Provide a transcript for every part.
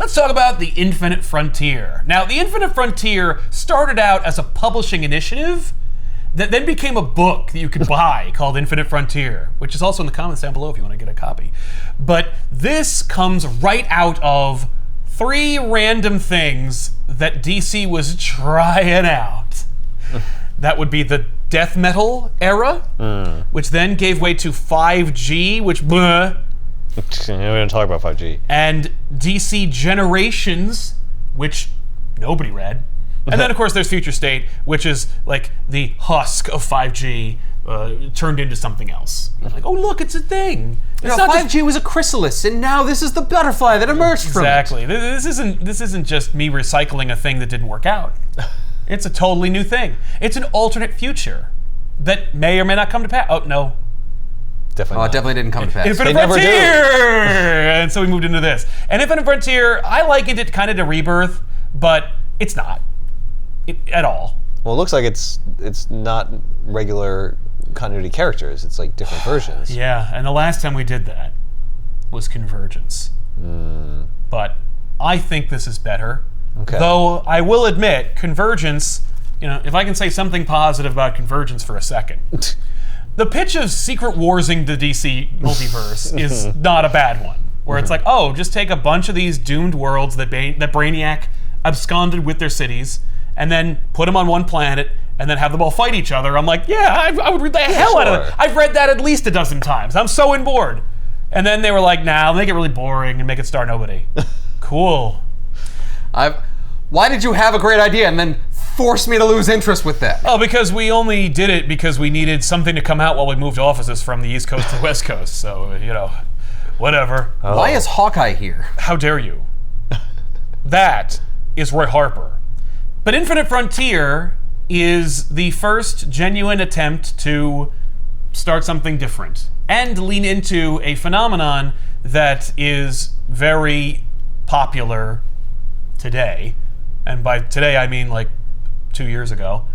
let's talk about the Infinite Frontier. Now, the Infinite Frontier started out as a publishing initiative that then became a book that you could buy called Infinite Frontier, which is also in the comments down below if you want to get a copy. But this comes right out of 3 random things that DC was trying out. That would be the death metal era, which then gave way to 5G, which bleh. We don't talk about 5G. And DC Generations, which nobody read. And then, of course, there's Future State, which is like the husk of 5G turned into something else. Like, oh, look, it's a thing. It's not 5G was a chrysalis, and now this is the butterfly that emerged from it. Exactly. This isn't just me recycling a thing that didn't work out. It's a totally new thing. It's an alternate future that may or may not come to pass. Oh, no. Definitely it definitely didn't come to pass. Infinite They never Frontier! do. And so we moved into this. And Infinite Frontier, I likened it kind of to Rebirth, but it's not. At all. Well, it looks like it's not regular continuity characters. It's like different versions. Yeah, and the last time we did that was Convergence. But I think this is better. Okay. Though I will admit, Convergence, if I can say something positive about Convergence for a second, the pitch of Secret Warsing the DC multiverse is not a bad one. Where it's like, oh, just take a bunch of these doomed worlds that Brainiac absconded with their cities, and then put them on one planet, and then have them all fight each other. I'm like, yeah, I would read the hell out of it. I've read that at least a dozen times. I'm so in board. And then they were like, nah, make it really boring and make it star nobody. Cool. Why did you have a great idea and then force me to lose interest with that? Oh, because we only did it because we needed something to come out while we moved offices from the East Coast to the West Coast. So, whatever. Oh. Why is Hawkeye here? How dare you? That is Roy Harper. But Infinite Frontier is the first genuine attempt to start something different and lean into a phenomenon that is very popular today. And by today, I mean like 2 years ago,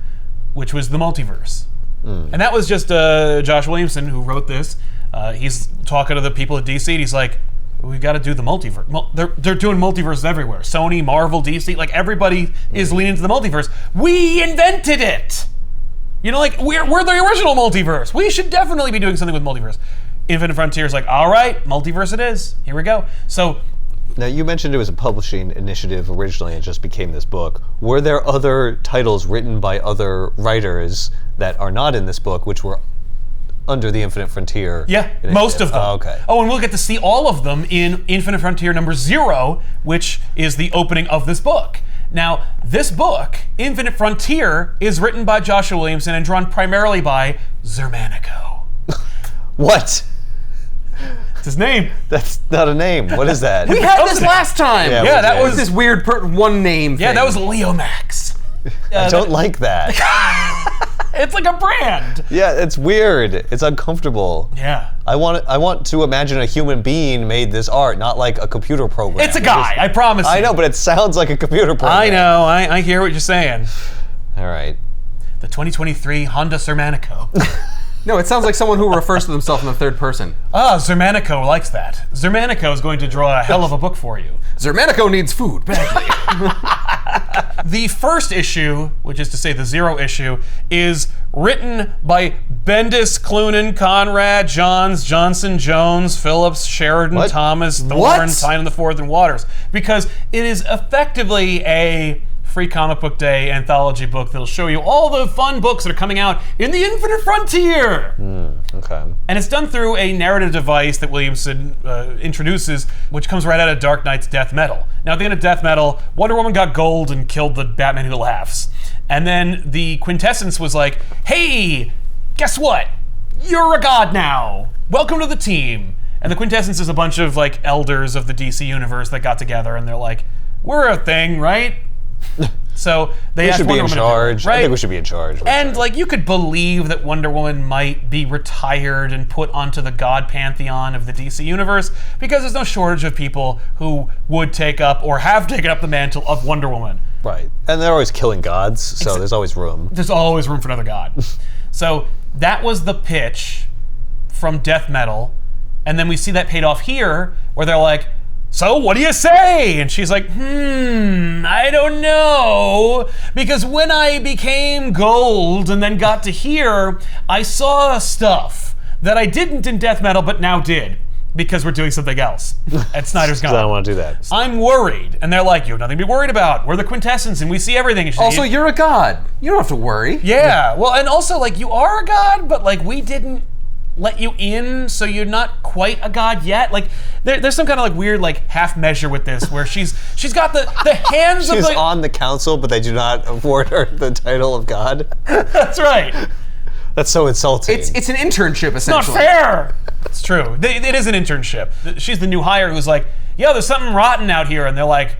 which was the multiverse. And that was just Josh Williamson who wrote this. He's talking to the people at DC, and he's like, we got to do the multiverse. They're doing multiverses everywhere. Sony, Marvel, DC, like everybody is leaning into the multiverse. We invented it. Like we're the original multiverse. We should definitely be doing something with multiverse. Infinite Frontier is like, all right, multiverse it is. Here we go. So now you mentioned it was a publishing initiative originally and it just became this book. Were there other titles written by other writers that are not in this book, which were under the Infinite Frontier? Yeah, most of them. Oh, okay. Oh, and we'll get to see all of them in Infinite Frontier number 0, which is the opening of this book. Now, this book, Infinite Frontier, is written by Joshua Williamson and drawn primarily by Zermanico. What? It's his name. That's not a name. What is that? We had this last time. Yeah, that was this weird one name thing. Yeah, that was Leomax. I don't like that. It's like a brand. Yeah, it's weird. It's uncomfortable. Yeah. I want to imagine a human being made this art, not like a computer program. It's a guy, I promise you. I know, but it sounds like a computer program. I know, I hear what you're saying. All right. The 2023 Honda Zermanico. No, it sounds like someone who refers to themselves in the third person. Zermanico likes that. Zermanico is going to draw a hell of a book for you. Zermanico needs food badly. The first issue, which is to say the 0 issue, is written by Bendis, Cloonan, Conrad, Johns, Johnson, Jones, Phillips, Sheridan, Thomas, Thorne, Tynan the Fourth, and Waters. Because it is effectively a free comic book day anthology book that'll show you all the fun books that are coming out in the Infinite Frontier. Okay. And it's done through a narrative device that Williamson introduces, which comes right out of Dark Knight's Death Metal. Now, at the end of Death Metal, Wonder Woman got gold and killed the Batman Who Laughs. And then the Quintessence was like, hey, guess what? You're a god now. Welcome to the team. And the Quintessence is a bunch of like elders of the DC universe that got together, and they're like, we're a thing, right? So they asked Wonder Woman to do it, right? I think we should be in charge. And like you could believe that Wonder Woman might be retired and put onto the god pantheon of the DC universe because there's no shortage of people who would take up or have taken up the mantle of Wonder Woman. Right. And they're always killing gods, so there's always room. There's always room for another god. So that was the pitch from Death Metal. And then we see that paid off here where they're like, so what do you say? And she's like, I don't know. Because when I became gold and then got to here, I saw stuff that I didn't in death metal, but now did. Because we're doing something else. And Snyder's gone. I don't want to do that. I'm worried. And they're like, you have nothing to be worried about. We're the quintessence and we see everything. And she's Also, you're a god. You don't have to worry. Yeah. Well, and also, like, you are a god, but, like, we didn't let you in, so you're not quite a god yet. Like, there's some kind of, like, weird, like, half measure with this, where she's got the hands of, She's like... on the council, but they do not award her the title of God. That's right. That's so insulting. It's an internship, essentially. Not fair. It's true. It is an internship. She's the new hire who's like, yo, there's something rotten out here. And they're like,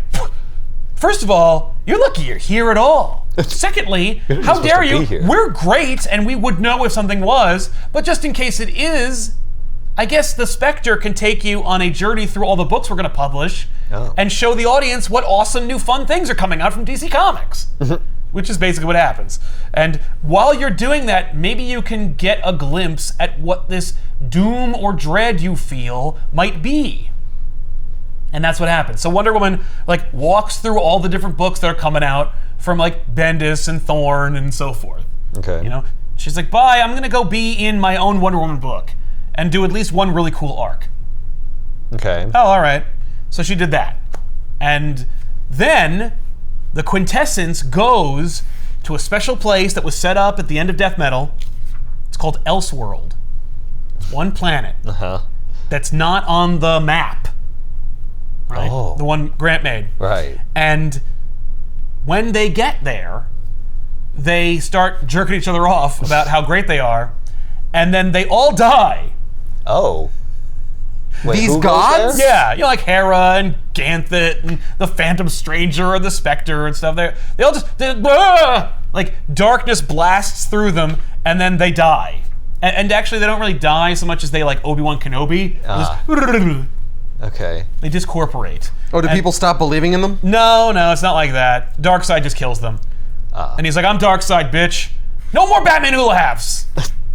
first of all, you're lucky you're here at all. Secondly, how dare you? We're great, and we would know if something was. But just in case it is, I guess the Spectre can take you on a journey through all the books we're going to publish and show the audience what awesome new fun things are coming out from DC Comics. Which is basically what happens. And while you're doing that, maybe you can get a glimpse at what this doom or dread you feel might be. And that's what happens. So Wonder Woman, like, walks through all the different books that are coming out from, like, Bendis and Thorne and so forth. Okay. You know, she's like, bye, I'm gonna go be in my own Wonder Woman book and do at least one really cool arc. Okay. Oh, all right. So she did that. And then the quintessence goes to a special place that was set up at the end of Death Metal. It's called Elseworld. One planet that's not on the map. Right? Oh. The one Grant made. Right. And when they get there, they start jerking each other off about how great they are, and then they all die. Oh. Wait, These who goes gods? there? Yeah, you know, like Hera and Ganthet and the Phantom Stranger and the Spectre and stuff. They all just, like, darkness blasts through them, and then they die. And actually, they don't really die so much as they, like, Obi-Wan Kenobi. Okay. They discorporate. Oh, do people stop believing in them? No, it's not like that. Darkseid just kills them. And he's like, I'm Darkseid, bitch. No more Batman hula halves.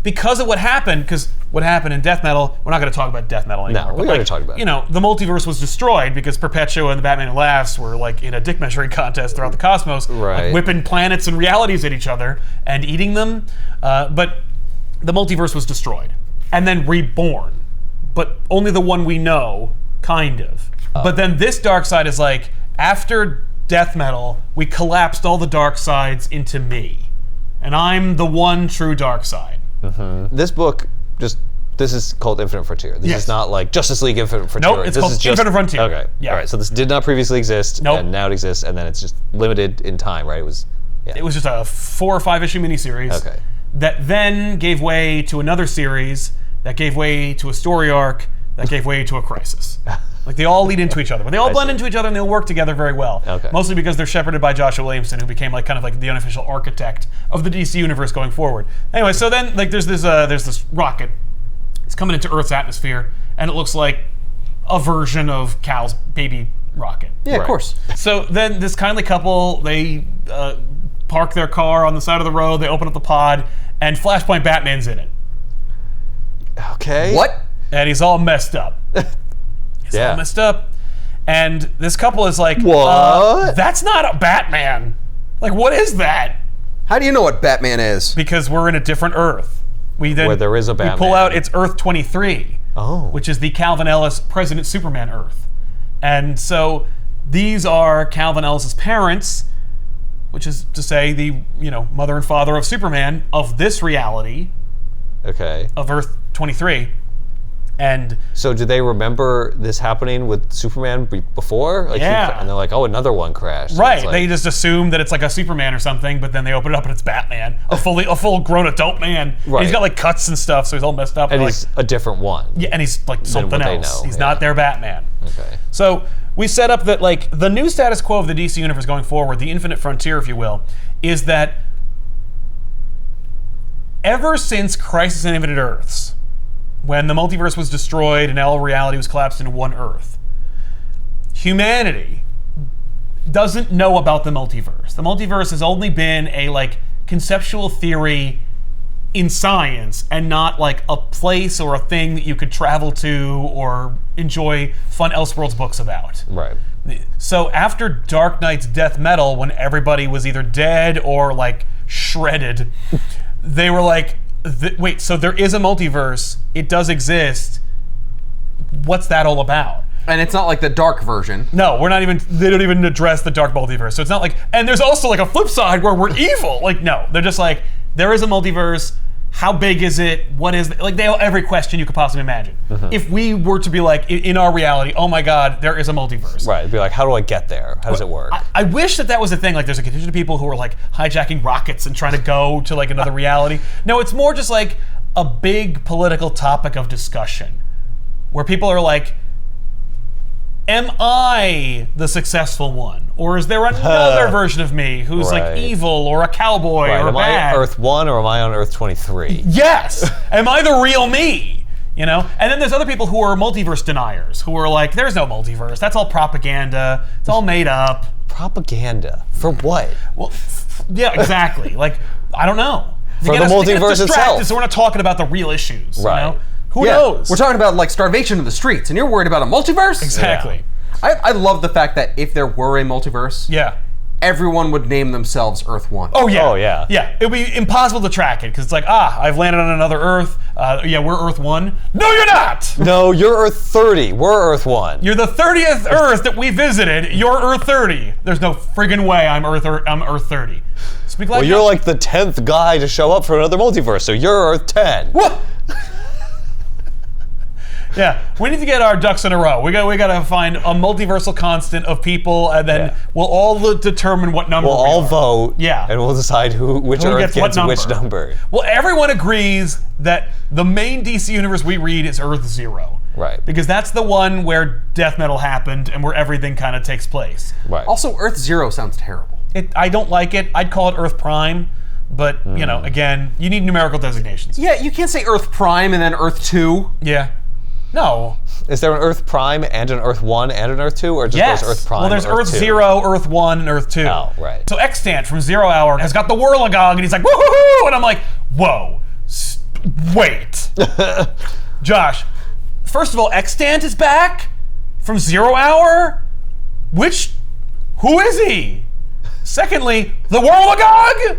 Because of what happened, because what happened in Death Metal, we're not going to talk about Death Metal anymore. No, we already talked about it. You know, the multiverse was destroyed because Perpetua and the Batman Who Laughs were, like, in a dick measuring contest throughout the cosmos, Right. like, whipping planets and realities at each other and eating them. But the multiverse was destroyed and then reborn, but only the one we know, kind of. But then this Darkseid is like, after Death Metal, we collapsed all the dark sides into me, and I'm the one true Darkseid. This book this is called Infinite Frontier. This is not like Justice League Infinite Frontier. Nope, it's this called is just, Infinite Frontier. Okay. Yeah. All right. So this did not previously exist, Nope. and now it exists, and then it's just limited in time, right? It was just a 4 or 5 issue miniseries. Okay. That then gave way to another series, that gave way to a story arc, that gave way to a crisis. Like, they all lead into each other, but they all blend into each other and they'll work together very well. Okay. Mostly because they're shepherded by Joshua Williamson, who became, like, kind of like the unofficial architect of the DC universe going forward. Anyway, so then, like, there's this rocket. It's coming into Earth's atmosphere, and it looks like a version of Cal's baby rocket. Yeah, of course. So then this kindly couple, they park their car on the side of the road, they open up the pod, and Flashpoint Batman's in it. Okay. What? And he's all messed up. He's all messed up. And this couple is like, What? That's not a Batman. Like, what is that? How do you know what Batman is? Because we're in a different Earth. We then Where there is a We Batman. pull out it's Earth 23, which is the Calvin Ellis President Superman Earth. And so these are Calvin Ellis's parents, which is to say the, mother and father of Superman of this reality. Okay. Of Earth 23. And so do they remember this happening with Superman before? Like and they're like, oh, another one crashed. Right. So they just assume that it's like a Superman or something, but then they open it up and it's Batman, a full grown adult man. Right. And he's got like cuts and stuff, so he's all messed up. And he's a different one. Yeah, and he's like something else. He's not their Batman. Okay. So we set up that, like, the new status quo of the DC universe going forward, the Infinite Frontier, if you will, is that ever since Crisis on Infinite Earths, when the multiverse was destroyed and all reality was collapsed into one Earth, humanity doesn't know about the multiverse. The multiverse has only been a, like, conceptual theory in science and not like a place or a thing that you could travel to or enjoy fun Elseworlds books about. Right. So after Dark Knight's death metal, when everybody was either dead or like shredded, they were like, wait, so there is a multiverse, it does exist, what's that all about? And it's not like the dark version. No, they don't even address the dark multiverse. So it's not like, and there's also like a flip side where we're evil. Like, no, they're just like, there is a multiverse, how big is it? What is it? Like, they have every question you could possibly imagine. If we were to be like, in our reality, oh my God, there is a multiverse. Right. It'd be like, how do I get there? How does it work? I wish that was a thing. Like, there's a contingent of people who are like hijacking rockets and trying to go to like another reality. No, it's more just like a big political topic of discussion where people are like, am I the successful one? Or is there another version of me who's like evil or a cowboy or am bad? I Earth 1 or am I on Earth 23? Yes! Am I the real me? You know? And then there's other people who are multiverse deniers, who are like, there's no multiverse. That's all propaganda. It's all made up. Propaganda? For what? Well, yeah, exactly. Like, I don't know. For the multiverse itself. So we're not talking about the real issues. Right. You know? Who knows? We're talking about like starvation in the streets, and you're worried about a multiverse? Exactly. I love the fact that if there were a multiverse, everyone would name themselves Earth 1. Oh, yeah. Oh, yeah. Yeah. It would be impossible to track it, because it's like, I've landed on another Earth. Yeah, we're Earth 1. No, you're not! No, you're Earth 30. We're Earth 1. You're the 30th Earth that we visited. You're Earth 30. There's no friggin' way I'm Earth 30. Speak like Well, you're like the 10th guy to show up for another multiverse, so you're Earth 10. What? Yeah, we need to get our ducks in a row. We got to find a multiversal constant of people, and then we'll all determine what number We'll all vote, Yeah. and we'll decide which Who Earth gets what which number. Well, everyone agrees that the main DC universe we read is Earth 0. Right. Because that's the one where death metal happened and where everything kind of takes place. Right. Also, Earth 0 sounds terrible. I don't like it. I'd call it Earth Prime, but, you know, again, you need numerical designations. Yeah, you can't say Earth Prime and then Earth 2. Yeah. No. Is there an Earth Prime and an Earth 1 and an Earth 2, or just Yes. goes Earth Prime? Well, there's Earth 2? 0, Earth 1, and Earth 2. Oh, right. So Extant from Zero Hour has got the Whirligog, and he's like, woohoo! And I'm like, whoa, wait. Josh, first of all, Extant is back from Zero Hour? Who is he? Secondly, the Whirligog?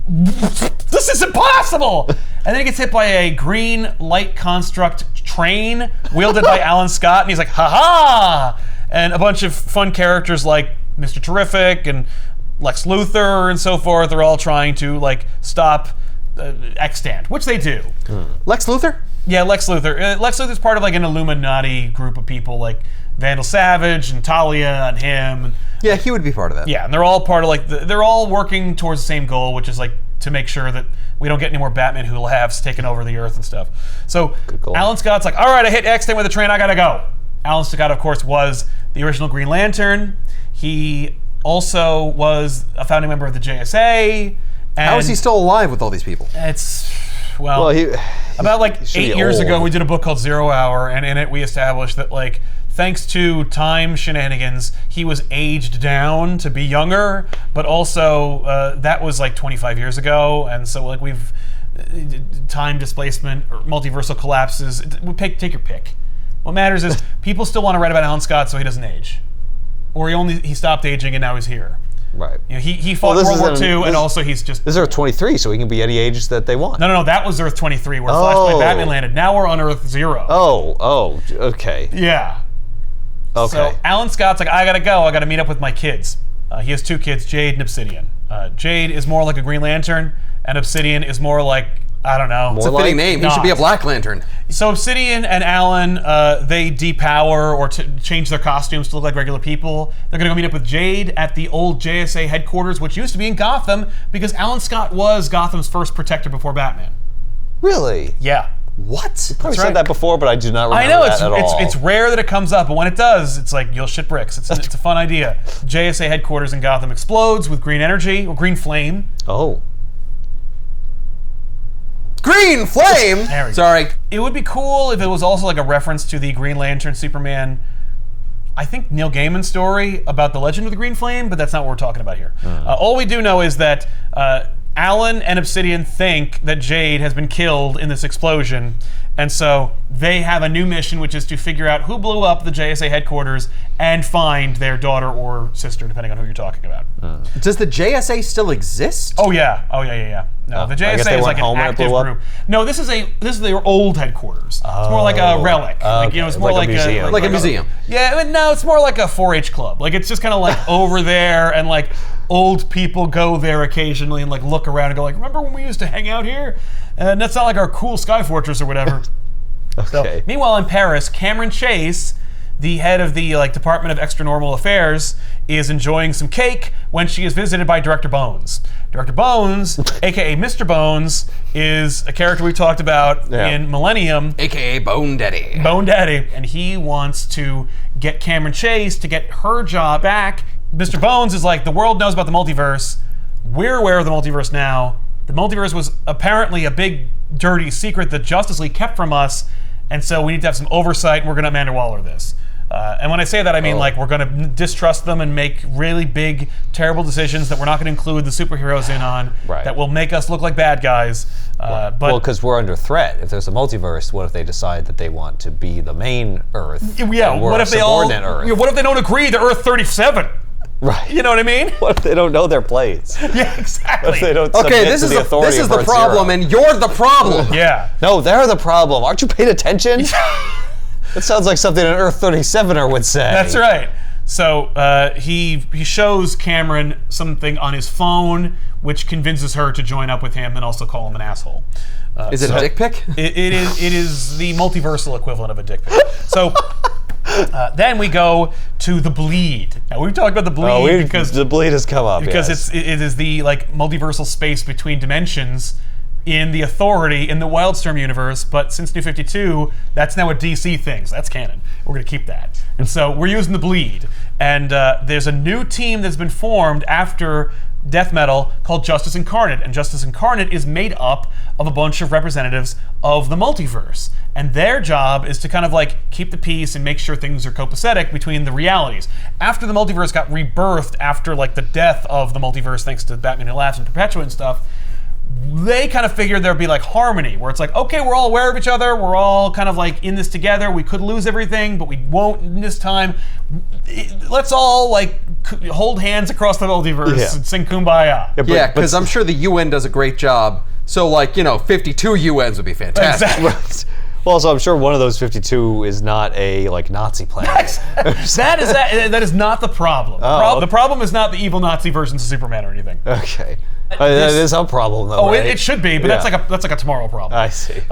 This is impossible! And then he gets hit by a green light construct train wielded by Alan Scott, and he's like, ha-ha! And a bunch of fun characters like Mr. Terrific and Lex Luthor and so forth are all trying to like stop Extant, which they do. Lex Luthor? Yeah, Lex Luthor. Lex Luthor's part of like an Illuminati group of people like Vandal Savage and Talia and him. Yeah, he would be part of that. Yeah, and they're all part of like, they're all working towards the same goal, which is like to make sure that we don't get any more Batman who laughs taking over the Earth and stuff. So Alan Scott's like, all right, I hit Extant with a train, I gotta go. Alan Scott, of course, was the original Green Lantern. He also was a founding member of the JSA. And How is he still alive with all these people? It's, Well, about like he should 8 be years old. ago, we did a book called Zero Hour, and in it we established that like, thanks to time shenanigans, he was aged down to be younger, but also that was like 25 years ago, and so like we've time displacement or multiversal collapses. Take your pick. What matters is people still want to write about Alan Scott, so he doesn't age, or he stopped aging and now he's here. Right. You know, he fought World War II, and also he's just. This is Earth 23, so he can be any age that they want. No, that was Earth 23, where Flashpoint Batman landed. Now we're on Earth 0. Oh, okay. Yeah. Okay. So Alan Scott's like, I gotta go. I gotta meet up with my kids. He has 2 kids, Jade and Obsidian. Jade is more like a Green Lantern, and Obsidian is more like, I don't know. It's a fitting name. He should be a Black Lantern. So Obsidian and Alan, they depower or change their costumes to look like regular people. They're gonna go meet up with Jade at the old JSA headquarters, which used to be in Gotham, because Alan Scott was Gotham's first protector before Batman. Really? Yeah. What? Probably said that before, but I do not remember I know that at all. it's rare that it comes up, but when it does, it's like you'll shit bricks. It's a fun idea. JSA headquarters in Gotham explodes with green energy or green flame. Oh. Green Flame! There we go. Sorry. It would be cool if it was also like a reference to the Green Lantern Superman, I think Neil Gaiman story about the legend of the Green Flame, but that's not what we're talking about here. All we do know is that Alan and Obsidian think that Jade has been killed in this explosion, and so they have a new mission, which is to figure out who blew up the JSA headquarters and find their daughter or sister, depending on who you're talking about. Does the JSA still exist? Oh yeah. No, the I guess JSA they is like weren't home an when it active blew up? group. No, this is their old headquarters. It's more like a relic. It's more Like like a museum. Like a museum. Yeah, but no, it's more like a 4-H club. Like it's just kind of like over there, and like old people go there occasionally and like look around and go like, remember when we used to hang out here? And that's not like our cool Sky Fortress or whatever. Okay. Meanwhile, in Paris, Cameron Chase, the head of the Department of Extranormal Affairs, is enjoying some cake when she is visited by Director Bones. Director Bones, aka Mr. Bones, is a character we talked about in Millennium, AKA Bone Daddy. Bone Daddy, and he wants to get Cameron Chase to get her job back. Mr. Bones is like, the world knows about the multiverse. We're aware of the multiverse now. The multiverse was apparently a big, dirty secret that Justice League kept from us, and so we need to have some oversight, and we're going to Amanda Waller this. And when I say that, I mean like we're going to distrust them and make really big, terrible decisions that we're not going to include the superheroes in on, that will make us look like bad guys. But because we're under threat. If there's a multiverse, what if they decide that they want to be the main Earth? Yeah, and we're what a if they all? Earth? What if they don't agree to Earth 37? Right. You know what I mean? What if they don't know their plates? Yeah, exactly. What if they don't Okay, submit this to is the authority this is of the Earth problem, Zero? and you're the problem. Yeah. No, they're the problem. Aren't you paying attention? That sounds like something an Earth 37er would say. That's right. So he shows Cameron something on his phone, which convinces her to join up with him and also call him an asshole. Is it a dick pic? It is the multiversal equivalent of a dick pic. So then we go to the Bleed. Now we've talked about the Bleed because the Bleed has come up because it is the multiversal space between dimensions in the Authority in the Wildstorm universe, but since New 52, that's now a DC thing, so that's canon. We're going to keep that. And so we're using the Bleed. And there's a new team that's been formed after Death Metal called Justice Incarnate. And Justice Incarnate is made up of a bunch of representatives of the multiverse. And their job is to kind of keep the peace and make sure things are copacetic between the realities. After the multiverse got rebirthed, after the death of the multiverse, thanks to Batman Who Laughs and Perpetua and stuff, they kind of figured there'd be harmony, where it's okay, we're all aware of each other, we're all kind of in this together, we could lose everything, but we won't in this time. Let's all hold hands across the multiverse and sing Kumbaya. Yeah, because I'm sure the UN does a great job. So 52 UNs would be fantastic. Exactly. Right. Well, also, I'm sure one of those 52 is not a Nazi planet. That is not the problem. The problem is not the evil Nazi versions of Superman or anything. Okay. That is a problem, though. Right? It should be, but that's like a tomorrow problem. I see.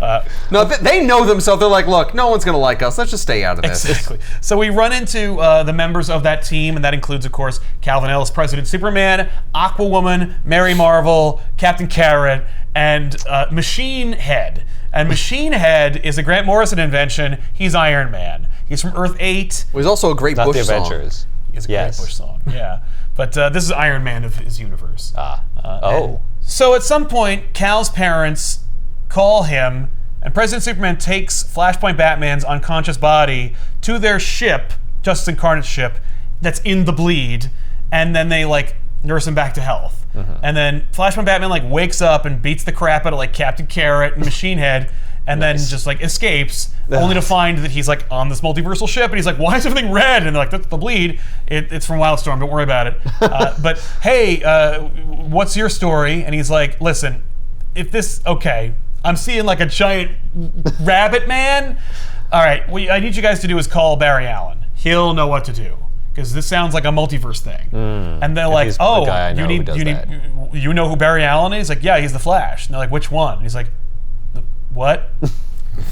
No, they know themselves. They're like, look, no one's gonna like us. Let's just stay out of this. Exactly. So we run into the members of that team, and that includes, of course, Calvin Ellis, President Superman, Aquawoman, Mary Marvel, Captain Carrot, and Machine Head. And Machine Head is a Grant Morrison invention. He's Iron Man. He's from Earth 8. It was also a great Not Bush the song. Avengers. It's a great Bush song, yeah. But this is Iron Man of his universe. So at some point, Cal's parents call him, and President Superman takes Flashpoint Batman's unconscious body to their ship, Justice Incarnate's ship, that's in the Bleed, and then they nurse him back to health. And then Flashpoint Batman wakes up and beats the crap out of Captain Carrot and Machine Head, and then just escapes, only to find that he's on this multiversal ship, and he's like, why is everything red? And they're like, that's the Bleed. It's from Wildstorm, don't worry about it. But hey, what's your story? And he's like, listen, I'm seeing a giant rabbit man. All right, what I need you guys to do is call Barry Allen. He'll know what to do. Because this sounds like a multiverse thing. And they're like, oh, you know who Barry Allen is? He's like, yeah, he's the Flash. And they're like, which one? And he's like, what?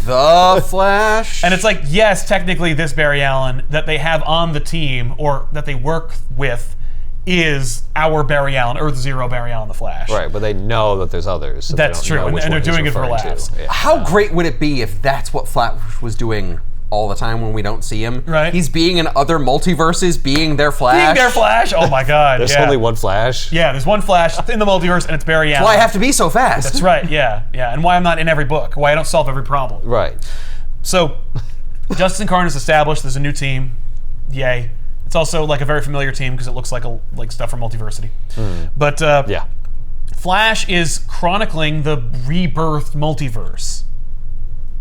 The Flash? And it's like, yes, technically this Barry Allen that they have on the team, or that they work with, is our Barry Allen, Earth Zero Barry Allen, the Flash. Right, but they know that there's others. So that's true, and they're doing it for laughs. Yeah. How great would it be if that's what Flash was doing all the time when we don't see him? Right. He's being in other multiverses, being their Flash. Being their Flash? Oh my God. There's only one Flash? Yeah, there's one Flash in the multiverse, and it's Barry Allen. Why I have to be so fast? That's right, yeah. And why I'm not in every book. Why I don't solve every problem. Right. So, Justice Incarnate is established. There's a new team. Yay. It's also a very familiar team because it looks like stuff from Multiversity. But Flash is chronicling the rebirthed multiverse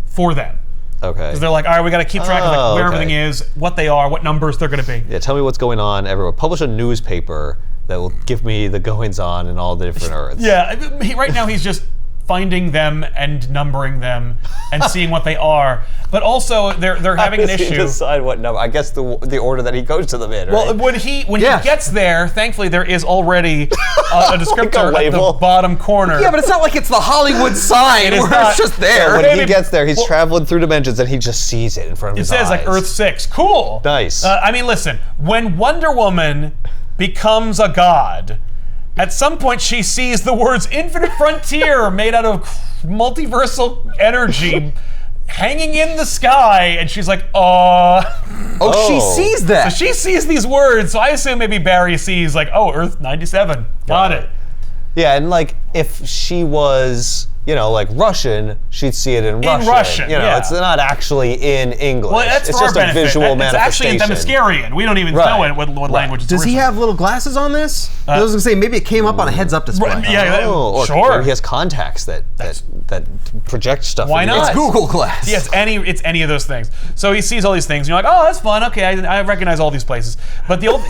for them. Okay. Because they're like, all right, we got to keep track of like, where everything is, what they are, what numbers they're going to be. Yeah, tell me what's going on everywhere. Publish a newspaper that will give me the goings-on in all the different Earths. Yeah, right now he's just finding them and numbering them and seeing what they are. But also, they're having an issue. Decide what number? I guess the order that he goes to them in. Well, right? when he gets there, thankfully there is already a descriptor Like a at the label. bottom corner. Yeah, but it's not like it's the Hollywood sign It is where not. it's just there. When he gets there, he's traveling through dimensions and he just sees it in front of It his says eyes. like Earth 6. Cool. Nice. I mean, listen, when Wonder Woman becomes a god, at some point she sees the words Infinite Frontier made out of multiversal energy hanging in the sky, and she's like, Oh, she sees that. So she sees these words, so I assume maybe Barry sees like, oh, Earth 97. Got it. Yeah, and like if she was, like Russian, she'd see it in Russian. Russian, yeah. It's not actually in English. Well, that's it's for just our a benefit. visual It's actually in manifestation. Themyscirian. We don't even know what language it's Does he originally. have little glasses on this? I was gonna say maybe it came up on a heads-up display. Right, yeah, Or sure. maybe he has contacts that project stuff. Why in your not? eyes. It's Google Glass. Yeah, it's any of those things. So he sees all these things, and you're like, oh, that's fun. Okay, I recognize all these places. But the old,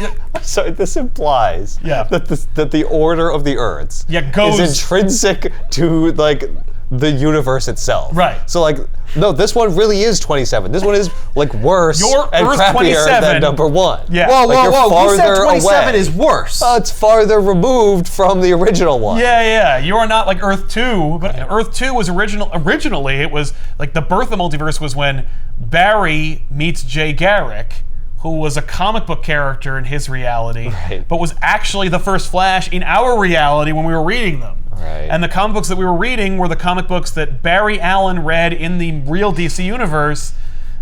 So this implies that the order of the Earths goes is intrinsic to like the universe itself. Right. So like, no, this one really is 27. This one is like worse Your and Earth crappier 27. than number 1. Yeah. Whoa, Like, you're whoa! You said farther 27 away. is worse. It's farther removed from the original one. yeah, you are not like Earth 2, but Earth 2 was originally it was like the birth of multiverse was when Barry meets Jay Garrick, who was a comic book character in his reality, but was actually the first Flash in our reality when we were reading them. Right. And the comic books that we were reading were the comic books that Barry Allen read in the real DC universe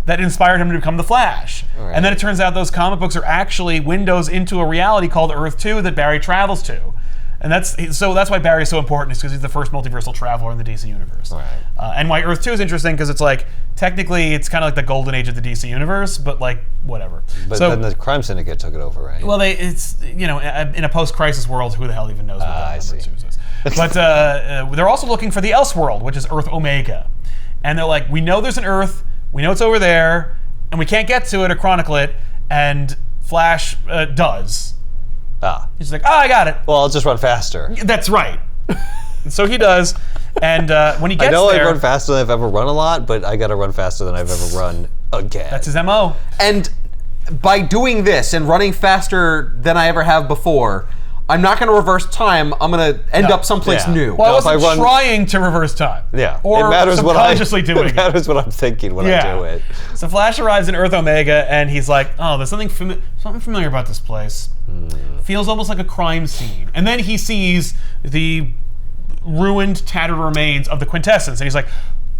that inspired him to become the Flash. Right. And then it turns out those comic books are actually windows into a reality called Earth 2 that Barry travels to. And that's why Barry is so important, is because he's the first multiversal traveler in the DC universe. Right. And why Earth 2 is interesting, because it's like, technically, it's kind of like the golden age of the DC universe, but like, whatever. But so, then the crime syndicate took it over, right? well, it's, in a post-crisis world, who the hell even knows what that I number see. 2 is. But they're also looking for the Elseworld, which is Earth Omega. And they're like, we know there's an Earth, we know it's over there, and we can't get to it or chronicle it, and Flash does. He's like, I got it. Well, I'll just run faster. That's right. And so he does, and when he gets I know there, I run faster than I've ever run a lot, but I gotta run faster than I've ever run again. that's his MO. And by doing this and running faster than I ever have before, I'm not going to reverse time. I'm going to end up someplace Yeah. new. Well, No, if I I wasn't run- trying to reverse time. Yeah, Or it matters what subconsciously doing it it. matters what I'm thinking when I do it. So Flash arrives in Earth Omega, and he's like, "Oh, there's something familiar about this place. Feels almost like a crime scene." And then he sees the ruined, tattered remains of the Quintessence, and he's like,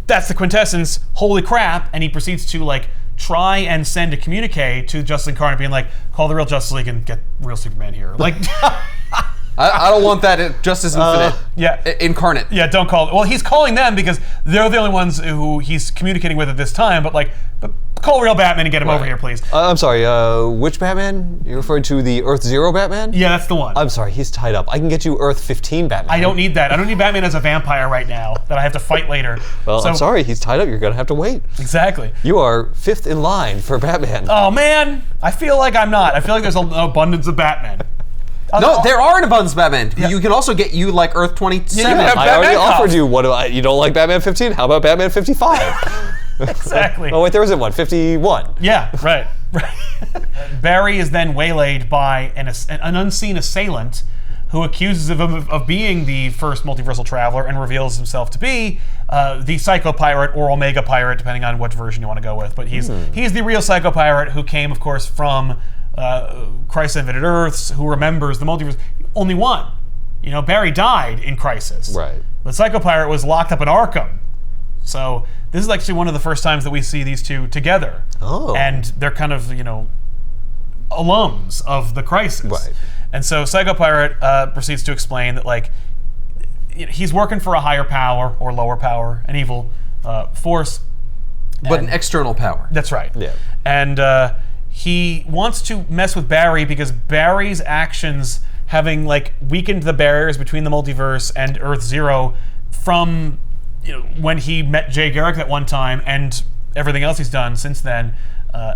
"That's the Quintessence! Holy crap!" And he proceeds to like try and send a communique to Justice Incarnate, being like, "Call the real Justice League and get real Superman here." Like, I don't want that Justice Infinite yeah. incarnate. Yeah, don't call. Well, he's calling them because they're the only ones who he's communicating with at this time. But call real Batman and get him over here, please. I'm sorry, which Batman? You're referring to the Earth Zero Batman? Yeah, that's the one. I'm sorry, he's tied up. I can get you Earth 15 Batman. I don't need that. I don't need Batman as a vampire right now that I have to fight later. Well, I'm sorry, he's tied up. You're gonna have to wait. Exactly. You are 5th in line for Batman. Oh man, I feel like I'm not. I feel like there's an abundance of Batman. No, there are an abundance of Batman. You can also get you like Earth 27. Yeah, you have I already Batman offered you. What do you don't like Batman 15? How about Batman 55? Exactly. Oh wait, there isn't one. 51. Yeah, right. Barry is then waylaid by an unseen assailant who accuses him of being the first multiversal traveler and reveals himself to be the Psycho Pirate or Omega Pirate, depending on what version you want to go with. But he's the real Psycho Pirate who came, of course, from Crisis on Infinite Earths, who remembers the multiverse. Only one. Barry died in Crisis. Right. But Psycho Pirate was locked up in Arkham. So this is actually one of the first times that we see these two together. Oh. And they're kind of, alums of the Crisis. Right. And so Psycho Pirate proceeds to explain that, he's working for a higher power or lower power, an evil force. But an external power. That's right. Yeah. And he wants to mess with Barry because Barry's actions having like weakened the barriers between the multiverse and Earth Zero from when he met Jay Garrick that one time and everything else he's done since then,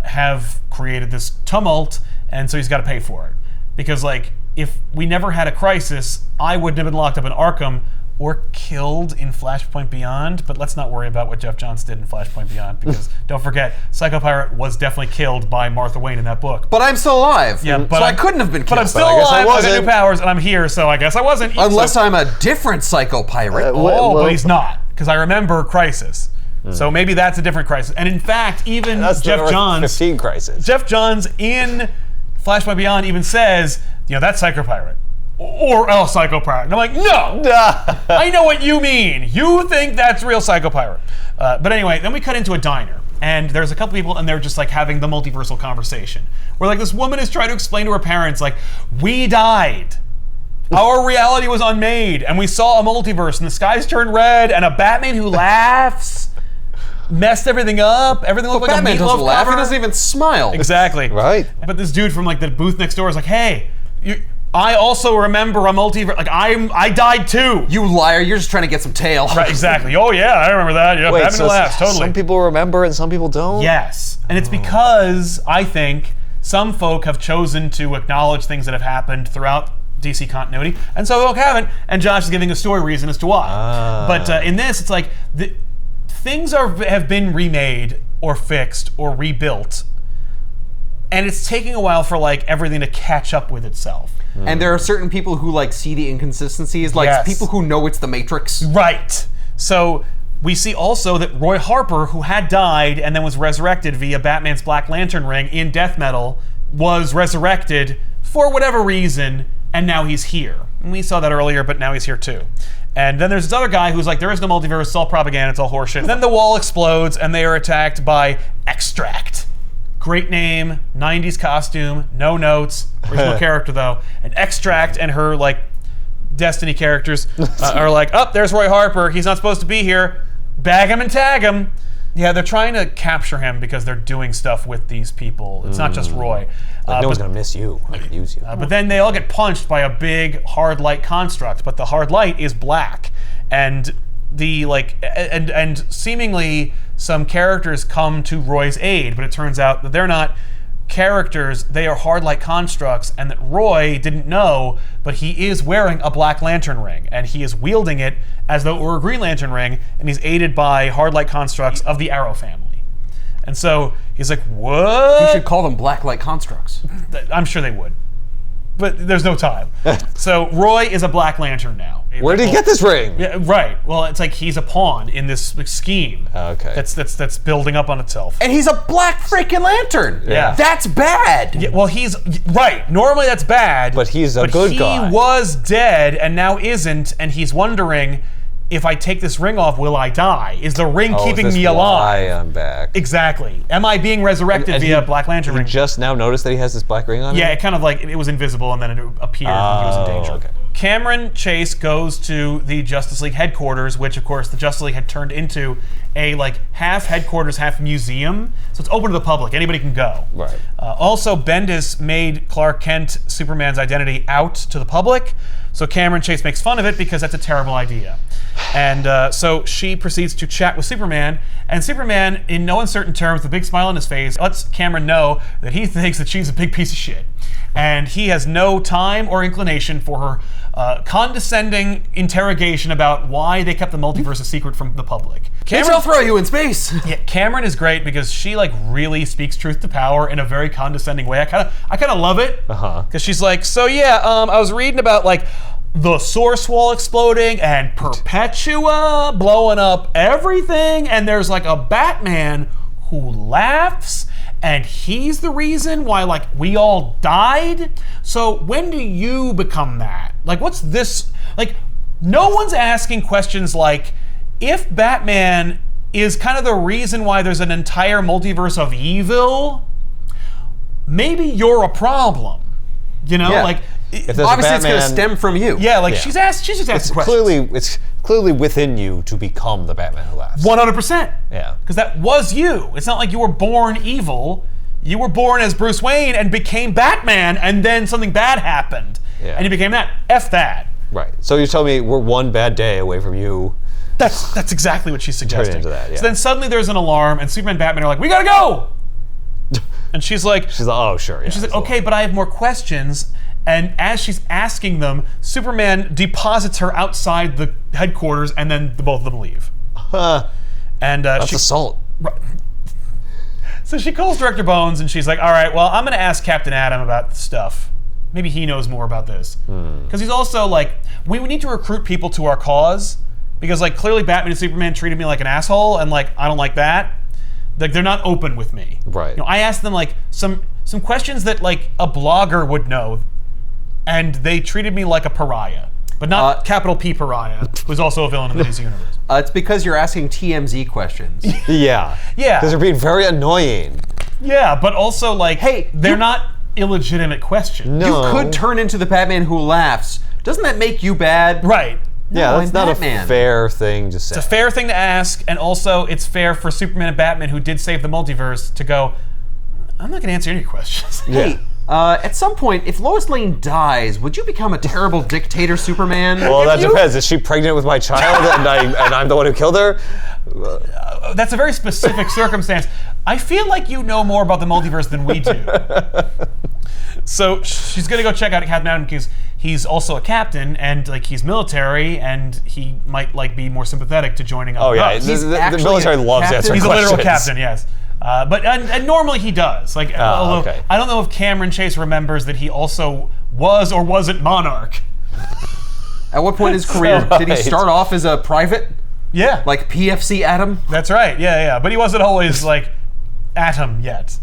have created this tumult, and so he's got to pay for it. Because like if we never had a crisis, I wouldn't have been locked up in Arkham or killed in Flashpoint Beyond, but let's not worry about what Jeff Johns did in Flashpoint Beyond, because don't forget, Psycho Pirate was definitely killed by Martha Wayne in that book. But I'm still alive. Yeah, but so I couldn't have been killed. But I'm still I guess I alive, I got wasn't. new powers, and I'm here, so I guess I wasn't. Unless I'm a different Psycho Pirate. but he's not, because I remember Crisis. So maybe that's a different Crisis. And in fact, even That's the Jeff Earth Johns... 15 crisis. Jeff Johns in Flashpoint Beyond even says, that's Psycho Pirate. Or else Psycho Pirate. And I'm like, no! I know what you mean. You think that's real Psycho Pirate. But anyway, then we cut into a diner. And there's a couple people, and they're just like having the multiversal conversation. Where like this woman is trying to explain to her parents, like, we died. Our reality was unmade. And we saw a multiverse, and the skies turned red, and a Batman who laughs messed everything up. Everything looked like Batman a doesn't meatloaf laugh. He cover. doesn't even smile. Exactly. Right. But this dude from like the booth next door is like, hey, I also remember a multiverse. Like I died too. You liar! You're just trying to get some tail. Right, exactly. Oh yeah, I remember that. Yeah, Wait, Batman so laughs, totally. some people remember and some people don't? Yes, and it's because I think some folk have chosen to acknowledge things that have happened throughout DC continuity, and some folk haven't. And Josh is giving a story reason as to why. But in this, it's like things have been remade or fixed or rebuilt, and it's taking a while for like everything to catch up with itself. And there are certain people who like see the inconsistencies, like Yes. people who know it's the Matrix. Right. So we see also that Roy Harper, who had died and then was resurrected via Batman's Black Lantern ring in Death Metal, was resurrected for whatever reason, and now he's here. And we saw that earlier, but now he's here too. And then there's this other guy who's like, there is no multiverse, it's all propaganda, it's all horseshit. Then the wall explodes, and they are attacked by Extract. Great name, 90s costume, no notes, original character though. And Extract and her like Destiny characters are like, oh, there's Roy Harper, he's not supposed to be here. Bag him and tag him. Yeah, they're trying to capture him because they're doing stuff with these people. It's not just Roy. Like, no one's gonna miss you. I can use you. But then they all get punched by a big hard light construct, but the hard light is black. And the like and seemingly some characters come to Roy's aid, but it turns out that they're not characters, they are hard light constructs, and that Roy didn't know, but he is wearing a Black Lantern ring, and he is wielding it as though it were a Green Lantern ring, and he's aided by hard light constructs of the Arrow family. And so he's like, what? You should call them black light constructs. I'm sure they would. But there's no time. So Roy is a Black Lantern now. Where did he get this ring? Yeah, right. Well, it's like he's a pawn in this scheme. Okay. That's building up on itself. And he's a black freaking lantern. Yeah. That's bad. Yeah, well, he's right. Normally that's bad. But he's a good guy. He was dead and now isn't, and he's wondering, if I take this ring off, will I die? Is the ring keeping me alive? Why I'm back. Exactly. Am I being resurrected via Black Lantern ring? You just now noticed that he has this black ring on him? Yeah, it kind of like, it was invisible and then it appeared when he was in danger. Okay. Cameron Chase goes to the Justice League headquarters, which of course the Justice League had turned into a like half headquarters, half museum. So it's open to the public. Anybody can go. Right. Also, Bendis made Clark Kent, Superman's identity, out to the public. So Cameron Chase makes fun of it because that's a terrible idea. And so she proceeds to chat with Superman, and Superman, in no uncertain terms, with a big smile on his face, lets Cameron know that he thinks that she's a big piece of shit. And he has no time or inclination for her condescending interrogation about why they kept the multiverse a secret from the public. I'll throw you in space. Yeah, Cameron is great because she like really speaks truth to power in a very condescending way. I kind of love it because she's like, so yeah, I was reading about like the Source Wall exploding and Perpetua blowing up everything, and there's like a Batman who laughs, and he's the reason why like we all died. So when do you become that? Like, what's this? Like, no one's asking questions like, if Batman is kind of the reason why there's an entire multiverse of evil, maybe you're a problem. You know, Yeah. like Obviously, it's going to stem from you. yeah, like Yeah. she's just asking questions. It's clearly within you to become the Batman who laughs. 100%. Yeah. Because that was you. It's not like you were born evil. You were born as Bruce Wayne and became Batman, and then something bad happened. Yeah. And he became that. F that. Right. So you're telling me we're one bad day away from you. That's exactly what she's suggesting. into that, yeah. So then suddenly there's an alarm, and Superman and Batman are like, we gotta go! And she's like, Oh, sure. Yeah, she's like, okay, but I have more questions. And as she's asking them, Superman deposits her outside the headquarters, and then the both of them leave. And That's assault. So she calls Director Bones, and she's like, all right, well, I'm going to ask Captain Atom about stuff. Maybe he knows more about this. Because he's also like, we need to recruit people to our cause, because like clearly Batman and Superman treated me like an asshole, and like I don't like that. Like they're not open with me. Right. You know, I asked them like some questions that like a blogger would know, and they treated me like a pariah. But not capital P pariah, who's also a villain in the DC universe. It's because you're asking TMZ questions. Yeah. Yeah. Because they're being very annoying. Yeah, but also like, Hey, they're not illegitimate questions. No. You could turn into the Batman who laughs. Doesn't that make you bad? Right. Yeah, No, that's I'm not Batman. a fair thing to say. It's a fair thing to ask, and also it's fair for Superman and Batman, who did save the multiverse, to go, I'm not going to answer any questions. Hey, at some point, if Lois Lane dies, would you become a terrible dictator Superman? Well, that depends. Is she pregnant with my child and I'm the one who killed her? That's a very specific circumstance. I feel like you know more about the multiverse than we do. So she's gonna go check out Captain Atom because he's also a captain and like he's military and he might like be more sympathetic to joining up. Oh yeah, with us. the actually military a loves captain? answering He's a questions. literal captain, yes. But normally he does. Like, although okay. I don't know if Cameron Chase remembers that he also was or wasn't Monarch. At what point in his career did he Right. start off as a private, Yeah, like PFC Atom? that's right. Yeah. But he wasn't always like Atom yet.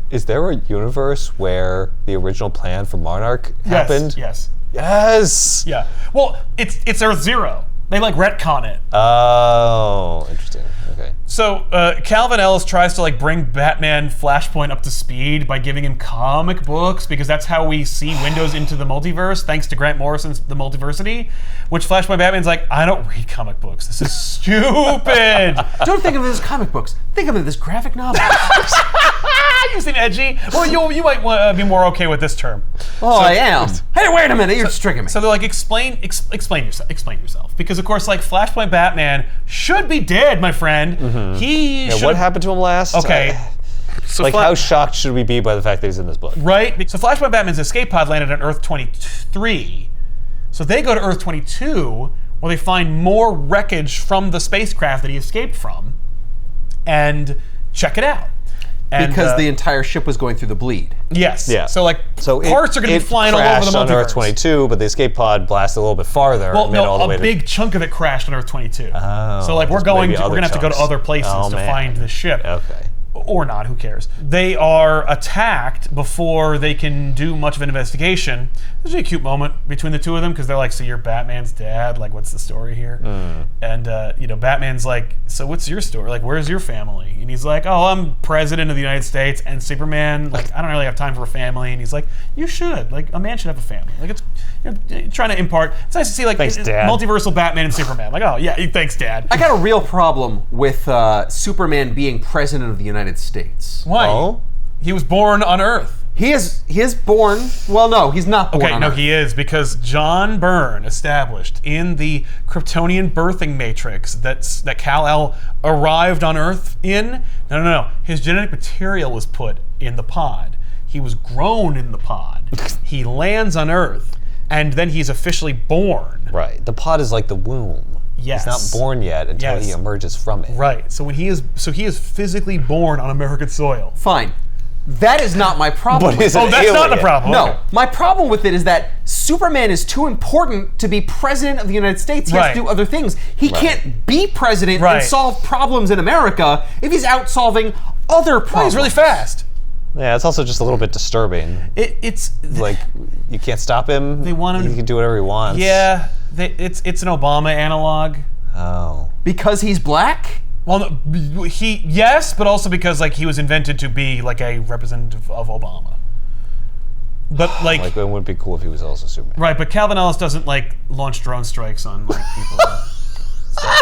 Is there a universe where the original plan for Monarch happened? Yes. Yes. Yeah. Well, it's Earth Zero. They like retcon it. Oh, interesting. Okay. So Calvin Ellis tries to like bring Batman Flashpoint up to speed by giving him comic books because that's how we see windows into the multiverse, thanks to Grant Morrison's The Multiversity. Which Flashpoint Batman's like, I don't read comic books. This is stupid. Don't think of it as comic books. Think of it as graphic novels. You seem edgy. Well, you might be more okay with this term. Oh, I am. Hey, wait a minute. You're just tricking me. So they're like, explain yourself, because of course, like Flashpoint Batman should be dead, my friend. He Yeah, should. what happened to him last? Okay. So Like, how shocked should we be by the fact that he's in this book? Right? So Flashpoint Batman's escape pod landed on Earth 23. So they go to Earth 22, where they find more wreckage from the spacecraft that he escaped from, and check it out. And, because the entire ship was going through the bleed. yes, Yeah. So like So parts are going to be flying all over the crashed on multiverse. Earth 22, but the escape pod blasted a little bit farther. Well, and made it all the no, way a big chunk of it crashed on Earth 22. Oh, so like we're there's going maybe to, we're other gonna have to go to chunks. other places Oh, to man. find the ship. Okay. Or not, who cares? They are attacked before they can do much of an investigation. There's a cute moment between the two of them because they're like, so you're Batman's dad? Like, what's the story here? And, Batman's like, so what's your story? Like, where's your family? And he's like, oh, I'm president of the United States. And Superman, like, I don't really have time for a family. And he's like, you should. Like, a man should have a family. Like, it's you're trying to impart. It's nice to see, like, Thanks, Dad. multiversal Batman and Superman. Like, oh, yeah, thanks, Dad. I got a real problem with Superman being president of the United States. Why? Oh? He was born on Earth. He is born. Well, no, he's not born. Okay, on no, Earth. he is, because John Byrne established in the Kryptonian birthing matrix that Kal-El arrived on Earth in. No. His genetic material was put in the pod. He was grown in the pod. He lands on Earth, and then he's officially born. Right. The pod is like the womb. Yes. He's not born yet until Yes. he emerges from it. Right. So he is physically born on American soil. Fine. That is not my problem. But with is it. it Oh, that's not the alien? problem. No, Okay. my problem with it is that Superman is too important to be president of the United States. He has Right. to do other things. He can't be president Right. and solve problems in America if he's out solving other problems. He's really fast. Yeah, it's also just a little bit disturbing. It's Like, you can't stop him. They want him- He can do whatever he wants. yeah. It's an Obama analog. Oh. Because he's black? Well, no, yes, but also because like he was invented to be like a representative of Obama. But like, Like, it would be cool if he was also Superman. right? But Calvin Ellis doesn't like launch drone strikes on like people.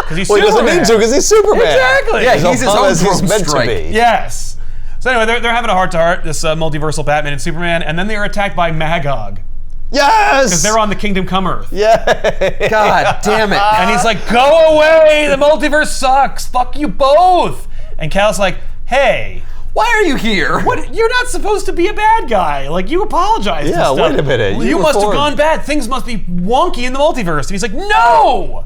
Because he's Well, he Superman. doesn't need to because he's Superman. Exactly. Yeah, He's he's his Obama own as he's drone meant strike. to be. Yes. So anyway, they're having a heart-to-heart, this multiversal Batman and Superman, and then they are attacked by Magog. Yes! Because they're on the Kingdom Come Earth. Yeah. God damn it. And he's like, go away! The multiverse sucks! Fuck you both! And Cal's like, hey, Why are you here? what? You're not supposed to be a bad guy. Like, you apologized. Yeah, and stuff. wait a minute. You You must have were gone bad. Things must be wonky in the multiverse. And he's like, no!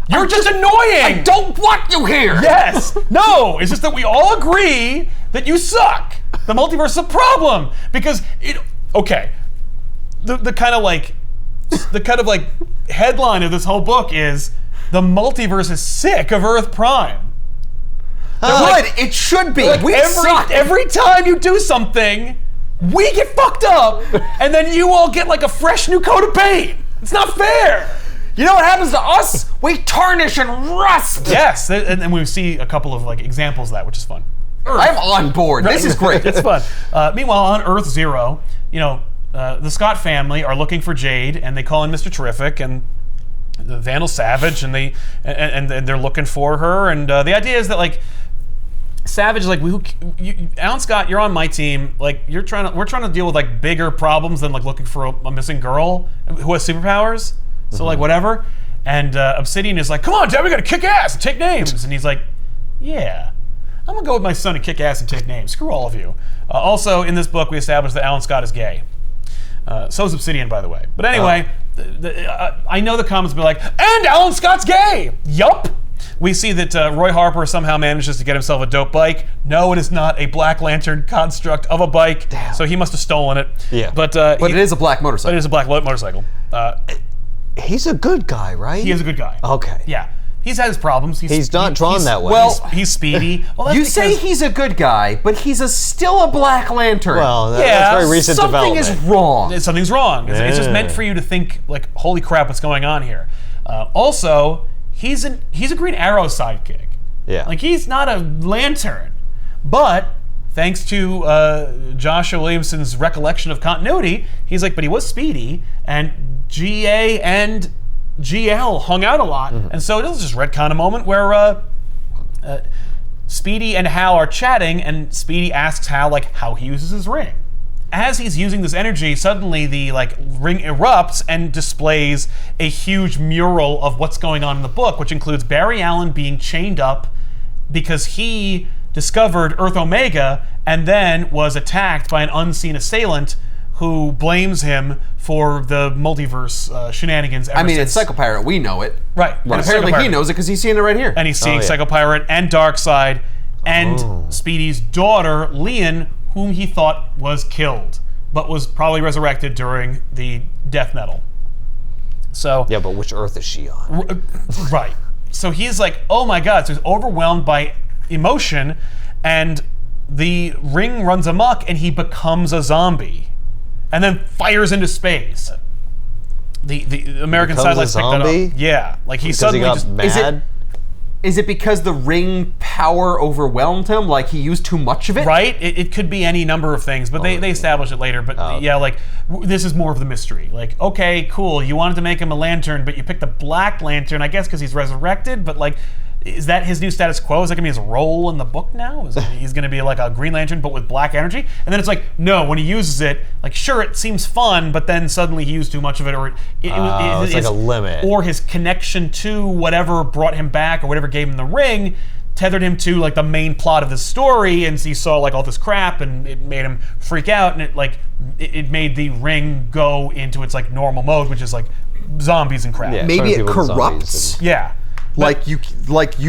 You're just annoying! I don't want you here. Yes! No! It's just that we all agree that you suck. The multiverse is a problem. Because it. Okay. The kind of like headline of this whole book is the multiverse is sick of Earth Prime. Good. It should be. We suck. Every time you do something, we get fucked up, and then you all get like a fresh new coat of paint. It's not fair. You know what happens to us? We tarnish and rust. Yes, and we see a couple of like examples of that, which is fun. I'm on board. This is great. It's fun. Meanwhile, on Earth Zero, the Scott family are looking for Jade, and they call in Mr. Terrific and the Vandal Savage, and they're looking for her. And the idea is that like Savage is like, Alan Scott, you're on my team. Like we're trying to deal with like bigger problems than like looking for a missing girl who has superpowers. So like whatever. And Obsidian is like, come on, Dad, we gotta kick ass and take names. And he's like, yeah. I'm gonna go with my son and kick ass and take names. Screw all of you. Also, in this book, we established that Alan Scott is gay. So is Obsidian, by the way. But anyway, I know the comments will be like, and Alan Scott's gay! Yup! We see that Roy Harper somehow manages to get himself a dope bike. No, it is not a Black Lantern construct of a bike. Damn. So he must have stolen it. Yeah. But But it is a black motorcycle. It is a black motorcycle. He's a good guy, right? He is a good guy. Okay. Yeah. He's had his problems. He's not drawn that way. well, He's speedy. Well, that's You say because- he's a good guy, but he's still a Black Lantern. Well, Yeah, that's very recent Something development. is wrong. something's wrong. It's just meant Yeah. for you to think like, holy crap, what's going on here? Also, he's a Green Arrow sidekick. Yeah. Like he's not a Lantern, but thanks to Joshua Williamson's recollection of continuity, he's like, but he was speedy, and GA and GL hung out a lot, and so it was just retcon a moment where Speedy and Hal are chatting, and Speedy asks Hal like how he uses his ring. As he's using this energy, suddenly the like ring erupts and displays a huge mural of what's going on in the book, which includes Barry Allen being chained up because he discovered Earth Omega and then was attacked by an unseen assailant who blames him for the multiverse shenanigans. I mean, it's Psychopirate. We know it. Right. But It's apparently he Psychopirate. knows it because he's seeing it right here. And he's seeing yeah. Psychopirate and Darkseid and Speedy's daughter, Leon, whom he thought was killed, but was probably resurrected during the death metal. So Yeah, but which Earth is she on? right. So he's like, oh my god. So he's overwhelmed by emotion, and the ring runs amok, and he becomes a zombie, and then fires into space. The American Becomes a satellites picked that up. zombie? Yeah, like he Because suddenly he got just mad? Is it because the ring power overwhelmed him? Like he used too much of it? right. It could be any number of things, but they establish it later. But yeah, like this is more of the mystery. Like, okay, cool. You wanted to make him a lantern, but you picked a Black Lantern, I guess, because he's resurrected. But like, is that his new status quo? Is that gonna be his role in the book now? He's gonna be like a Green Lantern but with black energy? And then it's like, no, when he uses it, like sure it seems fun, but then suddenly he used too much of it, or it's like a limit. or his connection to whatever brought him back or whatever gave him the ring tethered him to like the main plot of the story, and he saw like all this crap, and it made him freak out, and it made the ring go into its like normal mode, which is like zombies and crap. Yeah. Maybe turn it people into corrupts. zombies Yeah. Like you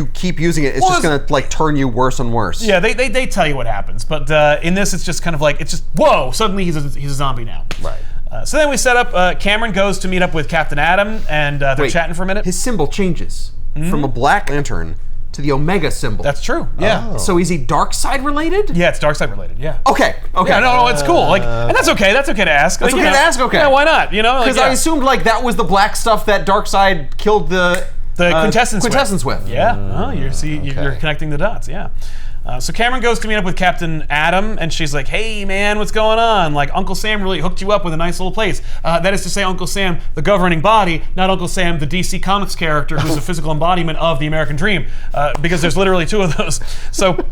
keep using it, it's Well, just gonna like turn you worse and worse. Yeah, they tell you what happens, but in this it's just kind of like, it's just, whoa, suddenly he's a zombie now. Right. So then we set up, Cameron goes to meet up with Captain Atom, and they're Wait, chatting for a minute. His symbol changes from a Black Lantern to the Omega symbol. That's true, yeah. Oh. So is he Darkseid related? Yeah, it's Darkseid related, yeah. Okay. Yeah, no, it's cool. Like, and that's okay to ask. That's Like, okay you to know, ask, okay. Yeah, why not? You know, like, Because I assumed like that was the black stuff that Darkseid killed the quintessence with. Yeah, oh, you're connecting the dots. Yeah. So Cameron goes to meet up with Captain Atom, and she's like, "Hey, man, what's going on? Like, Uncle Sam really hooked you up with a nice little place." That is to say, Uncle Sam, the governing body, not Uncle Sam, the DC Comics character who's a physical embodiment of the American dream, because there's literally two of those. So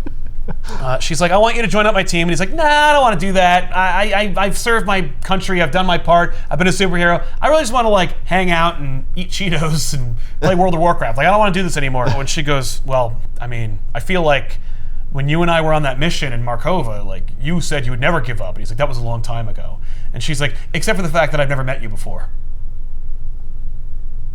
She's like, I want you to join up my team. And he's like, nah, I don't want to do that. I've served my country. I've done my part. I've been a superhero. I really just want to like hang out and eat Cheetos and play World of Warcraft. Like, I don't want to do this anymore. When she goes, well, I mean, I feel like when you and I were on that mission in Markova, like, you said you would never give up. And he's like, that was a long time ago. And she's like, except for the fact that I've never met you before.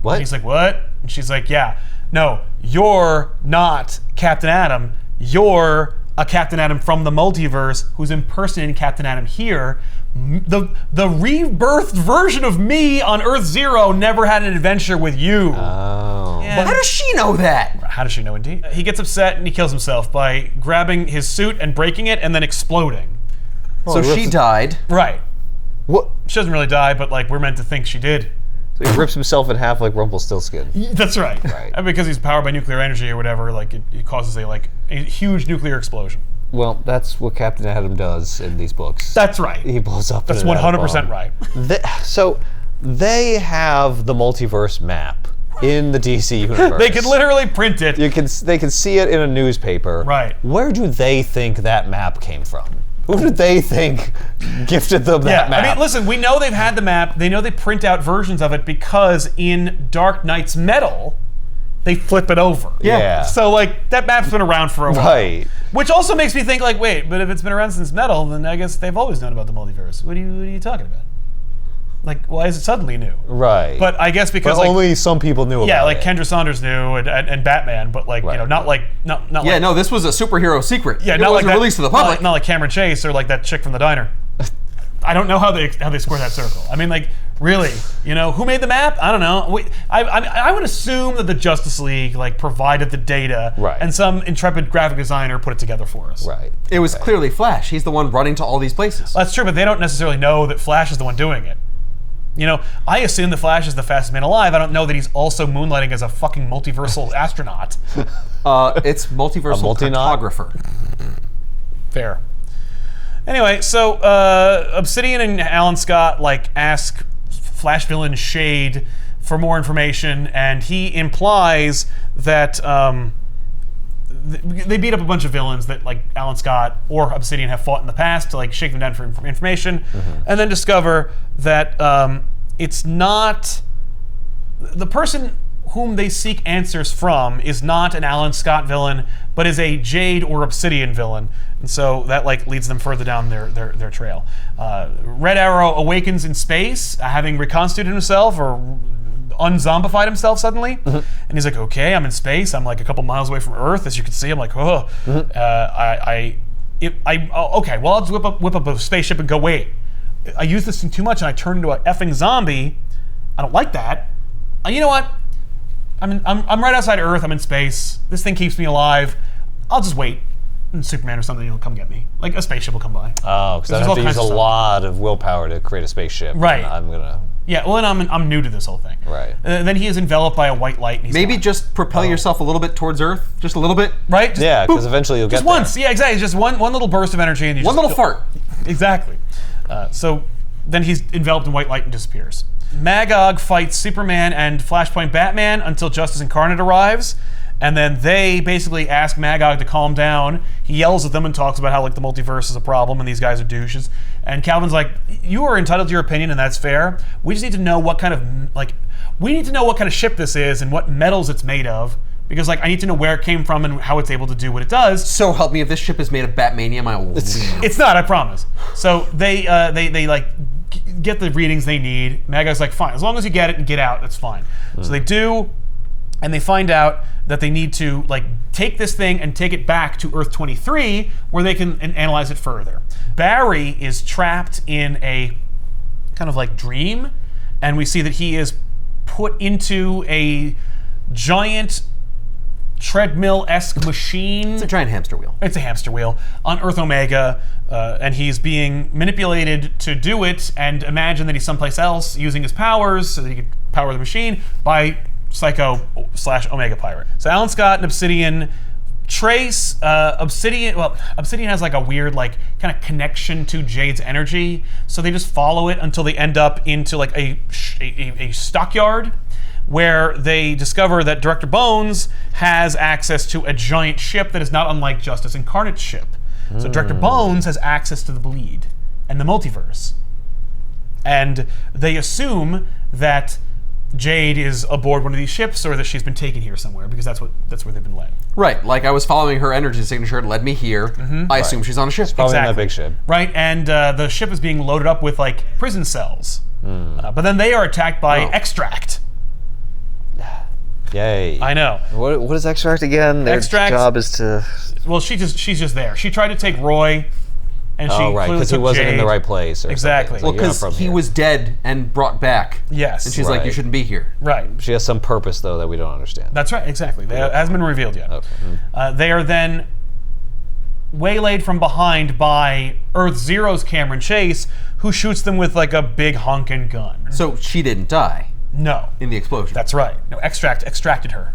What? And he's like, what? And she's like, yeah, no, you're not Captain Atom. You're a Captain Atom from the multiverse who's impersonating Captain Atom here. The rebirthed version of me on Earth Zero never had an adventure with you. Oh. Yeah. Well, how does she know that? How does she know, indeed? He gets upset and he kills himself by grabbing his suit and breaking it and then exploding. So she died. Right. What? She doesn't really die, but like we're meant to think she did. So he rips himself in half like Rumpelstiltskin. That's right. Right. And because he's powered by nuclear energy or whatever, like it causes a huge nuclear explosion. Well, that's what Captain Atom does in these books. That's right. He blows up. That's in an atom 100% bomb. right. So they have the multiverse map in the DC universe. They could literally print it. They can see it in a newspaper. Right. Where do they think that map came from? Who did they think gifted them that map? I mean, listen, we know they've had the map. They know they print out versions of it because in Dark Knight's Metal, they flip it over. Yeah. So, like, that map's been around for a while. Right. Which also makes me think, like, wait, but if it's been around since Metal, then I guess they've always known about the multiverse. What are you talking about? Like, why is it suddenly new? Right. But I guess because, But like, only some people knew about it. yeah, like Kendra Saunders knew and Batman, but like, you know, not like, not Yeah, like, no, this was a superhero secret. yeah, it not like wasn't that, released to the public. Not like Cameron Chase or like that chick from the diner. I don't know how they square that circle. I mean, like, really, you know, who made the map? I don't know. I would assume that the Justice League like provided the data, Right. and some intrepid graphic designer put it together for us. Right. It was clearly Flash. He's the one running to all these places. That's true, but they don't necessarily know that Flash is the one doing it. You know, I assume the Flash is the fastest man alive. I don't know that he's also moonlighting as a fucking multiversal astronaut. It's multiversal multi-naut? cartographer. Fair. Anyway, so Obsidian and Alan Scott like ask Flash villain Shade for more information, and he implies that they beat up a bunch of villains that like Alan Scott or Obsidian have fought in the past to like shake them down for information, and then discover that it's not the person whom they seek answers from is not an Alan Scott villain, but is a Jade or Obsidian villain, and so that like leads them further down their trail. Red Arrow awakens in space, having reconstituted himself or unzombified himself suddenly, and he's like, okay, I'm in space, I'm like a couple miles away from Earth, as you can see. I'm like, oh, okay, well, I'll just whip up a spaceship and go, wait, I use this thing too much and I turn into an effing zombie. I don't like that. You know what? I'm right outside Earth. I'm in space. This thing keeps me alive. I'll just wait. And Superman or something will come get me. Like a spaceship will come by. Oh, because I have to use a lot of willpower to create a spaceship. Right. I'm gonna. Yeah. Well, and I'm new to this whole thing. Right. Then he is enveloped by a white light. And he's Maybe gone. just propel yourself a little bit towards Earth, just a little bit. Right. Just Yeah, because boop. eventually you'll get Just there. once. Yeah. Exactly. Just one little burst of energy and you One just little fart. Exactly. So then he's enveloped in white light and disappears. Magog fights Superman and Flashpoint Batman until Justice Incarnate arrives, and then they basically ask Magog to calm down. He yells at them and talks about how like the multiverse is a problem and these guys are douches. And Calvin's like, "You are entitled to your opinion, and that's fair. We just need to know what kind of ship this is and what metals it's made of." Because like I need to know where it came from and how it's able to do what it does. So help me, if this ship is made of Batmanium, I will leave. It's not, I promise. So they like get the readings they need. Magog's like, fine, as long as you get it and get out, that's fine. So they do, and they find out that they need to like take this thing and take it back to Earth 23, where they can analyze it further. Barry is trapped in a kind of like dream, and we see that he is put into a giant treadmill-esque machine. It's a giant hamster wheel. It's a hamster wheel on Earth Omega, and he's being manipulated to do it and imagine that he's someplace else using his powers so that he could power the machine by Psycho/Omega Pirate. So Alan Scott and Obsidian trace Obsidian. Well, Obsidian has like a weird like kind of connection to Jade's energy, so they just follow it until they end up into like a stockyard where they discover that Director Bones has access to a giant ship that is not unlike Justice Incarnate's ship. So Director Bones has access to the bleed and the multiverse. And they assume that Jade is aboard one of these ships, or that she's been taken here somewhere, because that's where they've been led. Right, like I was following her energy signature, it led me here. I assume she's on a ship. Probably in that big ship. Right, and the ship is being loaded up with like prison cells. But then they are attacked by Extract. Yay. I know. What is Extract again? Their job is to... Well, she's just there. She tried to take Roy, and she right, because he wasn't in the right place. Or exactly. Well, because he was dead and brought back. Yes. And she's like, you shouldn't be here. Right. She has some purpose, though, that we don't understand. That's right, exactly. That hasn't been revealed yet. Okay. They are then waylaid from behind by Earth Zero's Cameron Chase, who shoots them with like a big honking gun. So she didn't die No. in the explosion. That's right. No, Extract extracted her.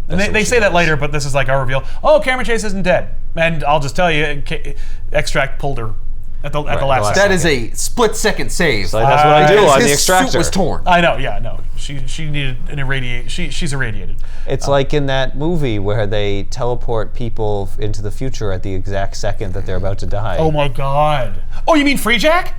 And they say that later, but this is like our reveal. Oh, Cameron Chase isn't dead. And I'll just tell you, Extract pulled her at the last second. That is a split-second save. So that's what I do on the His Extractor. suit was torn. I know, yeah, no. She needed an irradiate. She's irradiated. It's like in that movie where they teleport people into the future at the exact second that they're about to die. Oh my god. Oh, you mean Free Jack?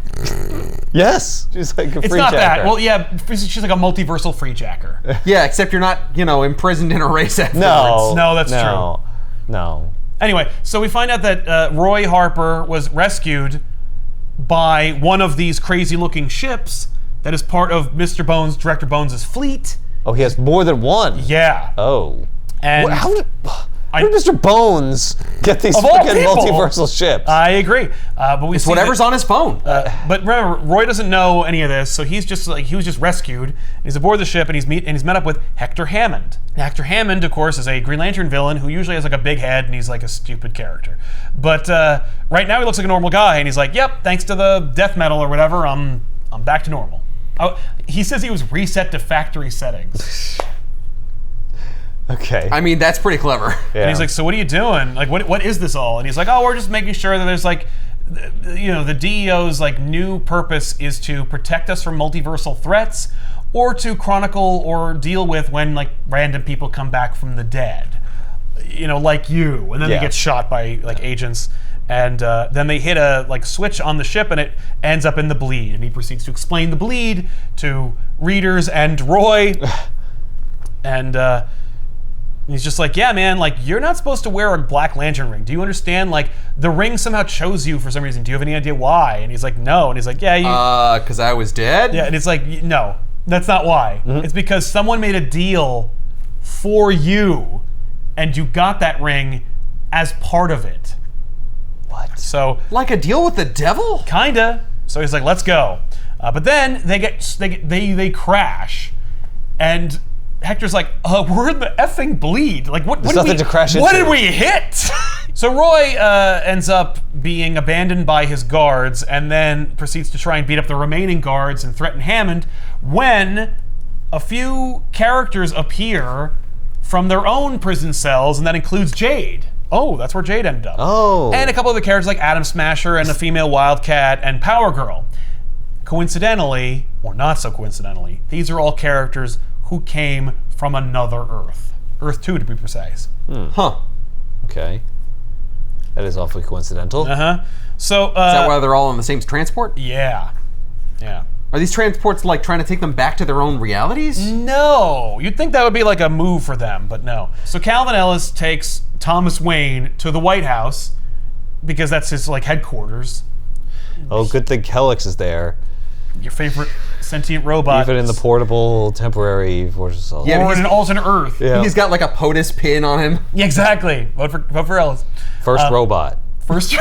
Yes! She's like a It's free not that. jacker. Well, yeah, she's like a multiversal free jacker. Yeah, except you're not, imprisoned in a race afterwards. No, that's true. No. Anyway, so we find out that Roy Harper was rescued by one of these crazy-looking ships that is part of Mr. Bones, Director Bones' fleet. Oh, he has more than one? Yeah. Oh. And How did Mr. Bones get these Of all fucking people! multiversal ships? I agree. But we It's see whatever's on his phone. But remember, Roy doesn't know any of this, so he was just rescued. He's aboard the ship, and he's met up with Hector Hammond. Now, Hector Hammond, of course, is a Green Lantern villain who usually has like a big head, and he's like a stupid character. But right now, he looks like a normal guy, and he's like, "Yep, thanks to the death metal or whatever, I'm back to normal." Oh, he says he was reset to factory settings. Okay. I mean, that's pretty clever. Yeah. And he's like, "So what are you doing? Like, what is this all?" And he's like, "Oh, we're just making sure that there's like, the DEO's like new purpose is to protect us from multiversal threats, or to chronicle or deal with when like random people come back from the dead, like you." And then they get shot by like agents, and then they hit a like switch on the ship, and it ends up in the bleed. And he proceeds to explain the bleed to readers and Roy, and. He's just like, "Yeah, man, like, you're not supposed to wear a Black Lantern ring. Do you understand? Like, the ring somehow chose you for some reason. Do you have any idea why?" And he's like, "No." And he's like, "Yeah, you..." Because I was dead? Yeah, and it's like, "No, that's not why. It's because someone made a deal for you, and you got that ring as part of it." What? So, Like a deal with the devil? kinda. So he's like, "Let's go." But then they crash, and Hector's like, "We're in the effing bleed. Like, what? There's What did nothing to crash What into." did we hit?" So Roy ends up being abandoned by his guards, and then proceeds to try and beat up the remaining guards and threaten Hammond, when a few characters appear from their own prison cells, and that includes Jade. Oh, that's where Jade ended up. Oh. And a couple other characters like Atom Smasher and the female Wildcat and Power Girl. Coincidentally, or not so coincidentally, these are all characters who came from another Earth. Earth 2, to be precise. Huh. Okay. That is awfully coincidental. Uh-huh. So, Is that why they're all on the same transport? yeah. Yeah. Are these transports like trying to take them back to their own realities? No. You'd think that would be like a move for them, but no. So Calvin Ellis takes Thomas Wayne to the White House, because that's his like headquarters. Oh, good thing Helix is there. Your favorite sentient robot. Even in the portable temporary fortress cell. Yeah, or in an alternate Earth. Yeah. He's got like a POTUS pin on him. Yeah, exactly. Vote for Ellis. First robot. First.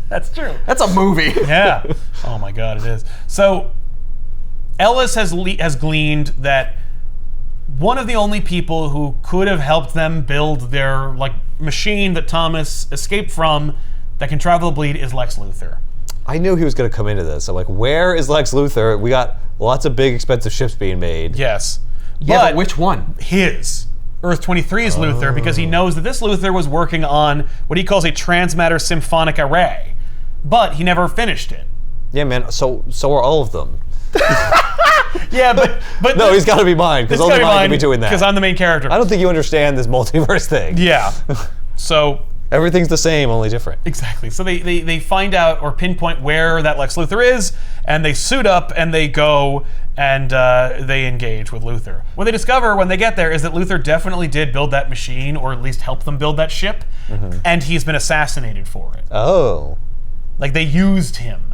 That's true. That's a movie. Yeah. Oh my God, it is. So Ellis has gleaned that one of the only people who could have helped them build their like machine that Thomas escaped from that can travel the bleed is Lex Luthor. I knew he was going to come into this. I'm like, where is Lex Luthor? We got lots of big, expensive ships being made. Yes. Yeah, but which one? His. Earth 23's Luthor, because he knows that this Luthor was working on what he calls a transmatter symphonic array. But he never finished it. Yeah, man. So are all of them. Yeah, but No, he's got to be mine because only mine can be doing that. Because I'm the main character. I don't think you understand this multiverse thing. Yeah. So Everything's the same, only different. exactly. So they find out or pinpoint where that Lex Luthor is, and they suit up and they go and they engage with Luthor. What they discover when they get there is that Luthor definitely did build that machine, or at least help them build that ship, and he's been assassinated for it. Oh. Like they used him.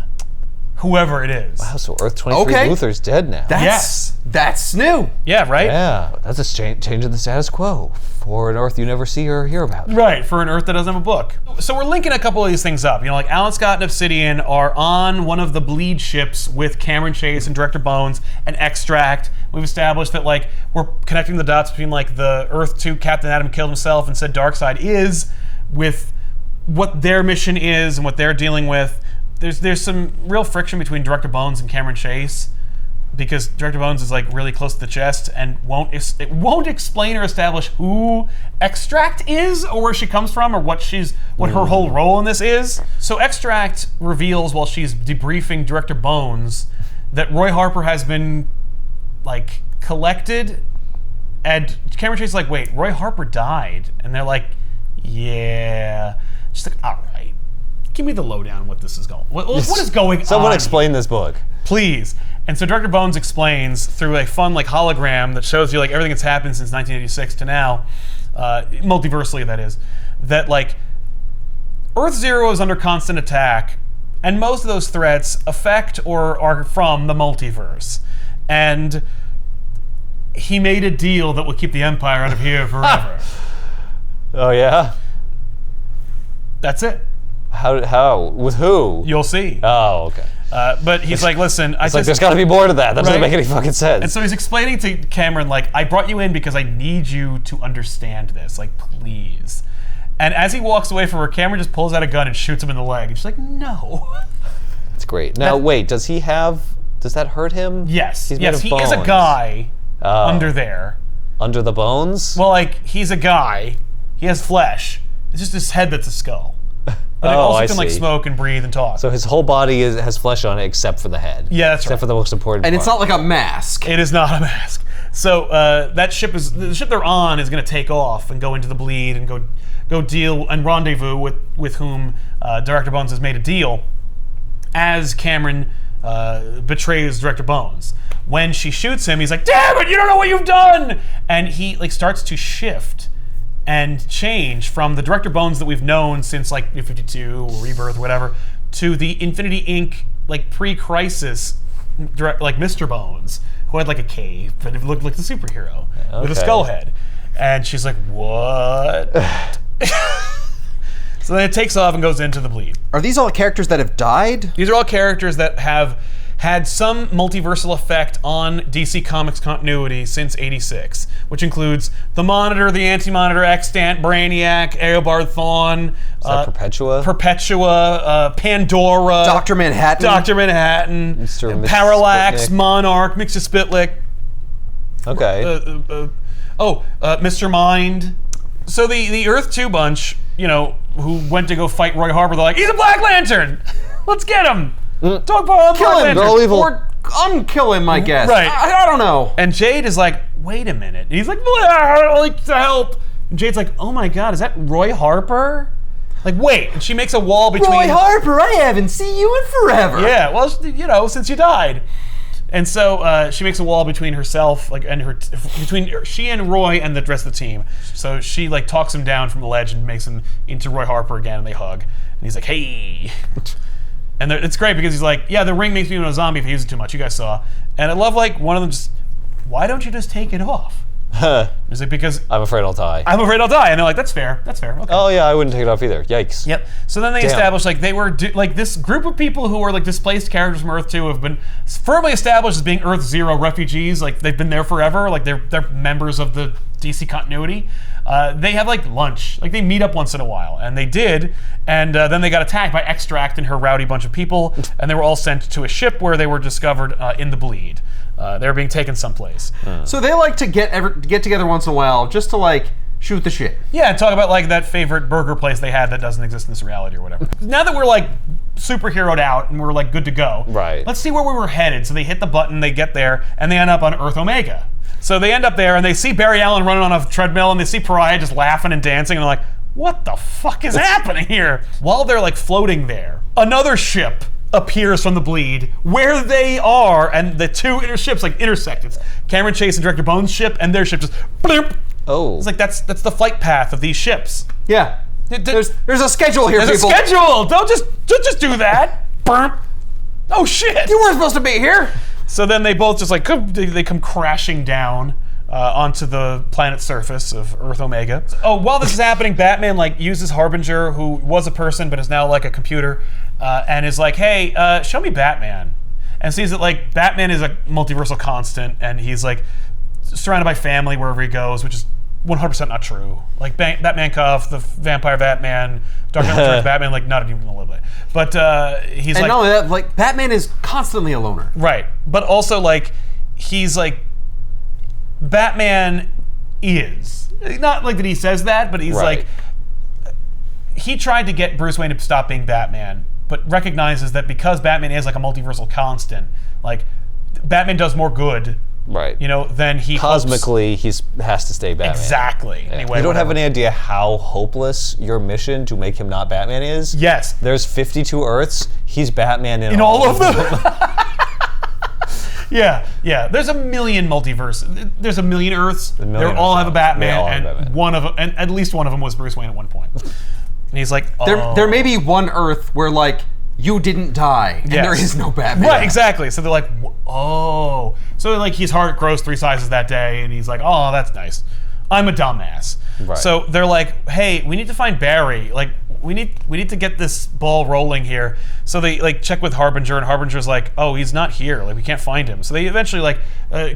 Whoever it is. Wow, so Earth 23 Luthor's dead now. That's new. Yeah, right? Yeah, that's a change in the status quo for an Earth you never see or hear about. Right, for an Earth that doesn't have a book. So we're linking a couple of these things up. You know, like Alan Scott and Obsidian are on one of the Bleed ships with Cameron Chase and Director Bones and Extract. We've established that, like, we're connecting the dots between, like, the Earth 2 Captain Atom killed himself and said Darkseid is with what their mission is and what they're dealing with. There's some real friction between Director Bones and Cameron Chase, because Director Bones is like really close to the chest and won't explain or establish who Extract is or where she comes from or what her whole role in this is. So Extract reveals while she's debriefing Director Bones that Roy Harper has been like collected, and Cameron Chase is like, wait, Roy Harper died, and they're like, yeah. She's like, all right. Give me the lowdown on what this is going. What is going on? Someone explain this book, please. And so Director Bones explains through a fun like hologram that shows you like everything that's happened since 1986 to now, multiversally that is, that like Earth Zero is under constant attack, and most of those threats affect or are from the multiverse. And he made a deal that will keep the Empire out of here forever. Oh yeah? That's it. How? With who? You'll see. Oh, okay. But he's like, listen, it's like there's got to be more to that. That doesn't make any fucking sense. And so he's explaining to Cameron, like, I brought you in because I need you to understand this. Like, please. And as he walks away from her, Cameron just pulls out a gun and shoots him in the leg. And she's like, no. That's great. Now, wait, does that hurt him? Yes. He's made of he bones. is a guy under there. Under the bones? Well, like, he's a guy. He has flesh. It's just his head that's a skull. But it also can like smoke and breathe and talk. So his whole body has flesh on it except for the head. Yeah, that's right. Except for the most important part. And it's not like a mask. It is not a mask. So the ship they're on is going to take off and go into the Bleed and go deal and rendezvous with whom Director Bones has made a deal. As Cameron betrays Director Bones, when she shoots him, he's like, "Damn it! You don't know what you've done!" And he like starts to shift and change from the Director Bones that we've known since like New 52 or Rebirth or whatever to the Infinity Inc. like pre-Crisis like Mr. Bones, who had like a cape and it looked like the superhero with a skull head. And she's like, what? So then it takes off and goes into the Bleed. Are these all characters that have died? These are all characters that have had some multiversal effect on DC Comics continuity since '86, which includes the Monitor, the Anti-Monitor, Extant, Brainiac, Eobard Thawne, Perpetua, Pandora, Dr. Manhattan, Mr. Parallax, Sputnik. Monarch, Mixospitlick. Okay. Mr. Mind. So the Earth 2 bunch, you know, who went to go fight Roy Harper, they're like, he's a Black Lantern! Let's get him! Talk about kill him, all evil. or unkill him, I guess. Right. I don't know. And Jade is like, wait a minute. And he's like, like to help. And Jade's like, oh my god, is that Roy Harper? Like, wait. And she makes a wall between... Roy Harper, I haven't seen you in forever. Yeah, well, you know, since you died. And so she makes a wall between herself, like, and between she and Roy and the rest of the team. So she like talks him down from the ledge and makes him into Roy Harper again, and they hug. And he's like, hey. And it's great because he's like, yeah, the ring makes me into a zombie if I use it too much. You guys saw. And I love like one of them just, why don't you just take it off? Is it because I'm afraid I'll die. I'm afraid I'll die. And they're like, that's fair. That's fair. Okay. Oh yeah, I wouldn't take it off either. Yikes. Yep. So then they established like they were like this group of people who were like displaced characters from Earth 2 have been firmly established as being Earth 0 refugees. Like they've been there forever. Like they're members of the DC continuity. They have like lunch. Like they meet up once in a while, and they did. And then they got attacked by Extract and her rowdy bunch of people, and they were all sent to a ship where they were discovered in the Bleed. They were being taken someplace. So they like to get together once in a while just to like shoot the shit. Yeah, talk about like that favorite burger place they had that doesn't exist in this reality or whatever. Now that we're like superheroed out and we're like good to go, Right. let's see where we were headed. So they hit the button, they get there, and they end up on Earth Omega. So they end up there and they see Barry Allen running on a treadmill and they see Pariah just laughing and dancing and they're like, what the fuck is happening here? While they're like floating there, another ship appears from the bleed where they are, and the two ships like intersect. It's Cameron Chase and Director Bones' ship, and their ship just bloop. Oh. It's like that's the flight path of these ships. Yeah. There's a schedule here, There's people. a schedule. Don't just do that. Burp. Oh shit. You weren't supposed to be here. So then they both just like they come crashing down onto the planet's surface of Earth Omega. Oh, while this is happening, Batman like uses Harbinger, who was a person but is now like a computer, and is like, "Hey, show me Batman," and sees that like Batman is a multiversal constant, and he's like surrounded by family wherever he goes, which is 100% not true. Like Batman Cuff, the Vampire Batman, Dark Knight Returns Batman, like not even a little bit. But he's And like, not only that, like Batman is constantly a loner. right, but also like he's like Batman is not like that he says that, but he's Right. like he tried to get Bruce Wayne to stop being Batman, but recognizes that because Batman is like a multiversal constant, like Batman does more good, Right. you know, than he Cosmically, he has to stay Batman. hopes. Exactly. Anyway, You don't have whatever. any idea how hopeless your mission to make him not Batman is? Yes. There's 52 Earths. He's Batman in all of them. Yeah. There's a million multiverses. There's a million Earths. They million all Earths, have a yeah. Batman, They all have and Batman. one of them, and at least one of them was Bruce Wayne at one point. And he's like, oh. There may be one Earth where like you didn't die, and Yes. there is no Batman. Right, exactly. So they're like, oh. So like his heart grows 3 sizes that day, and he's like, oh, that's nice. I'm a dumbass. Right. So they're like, hey, we need to find Barry. Like, we need to get this ball rolling here. So they like check with Harbinger, and Harbinger's like, oh, he's not here. Like, we can't find him. So they eventually like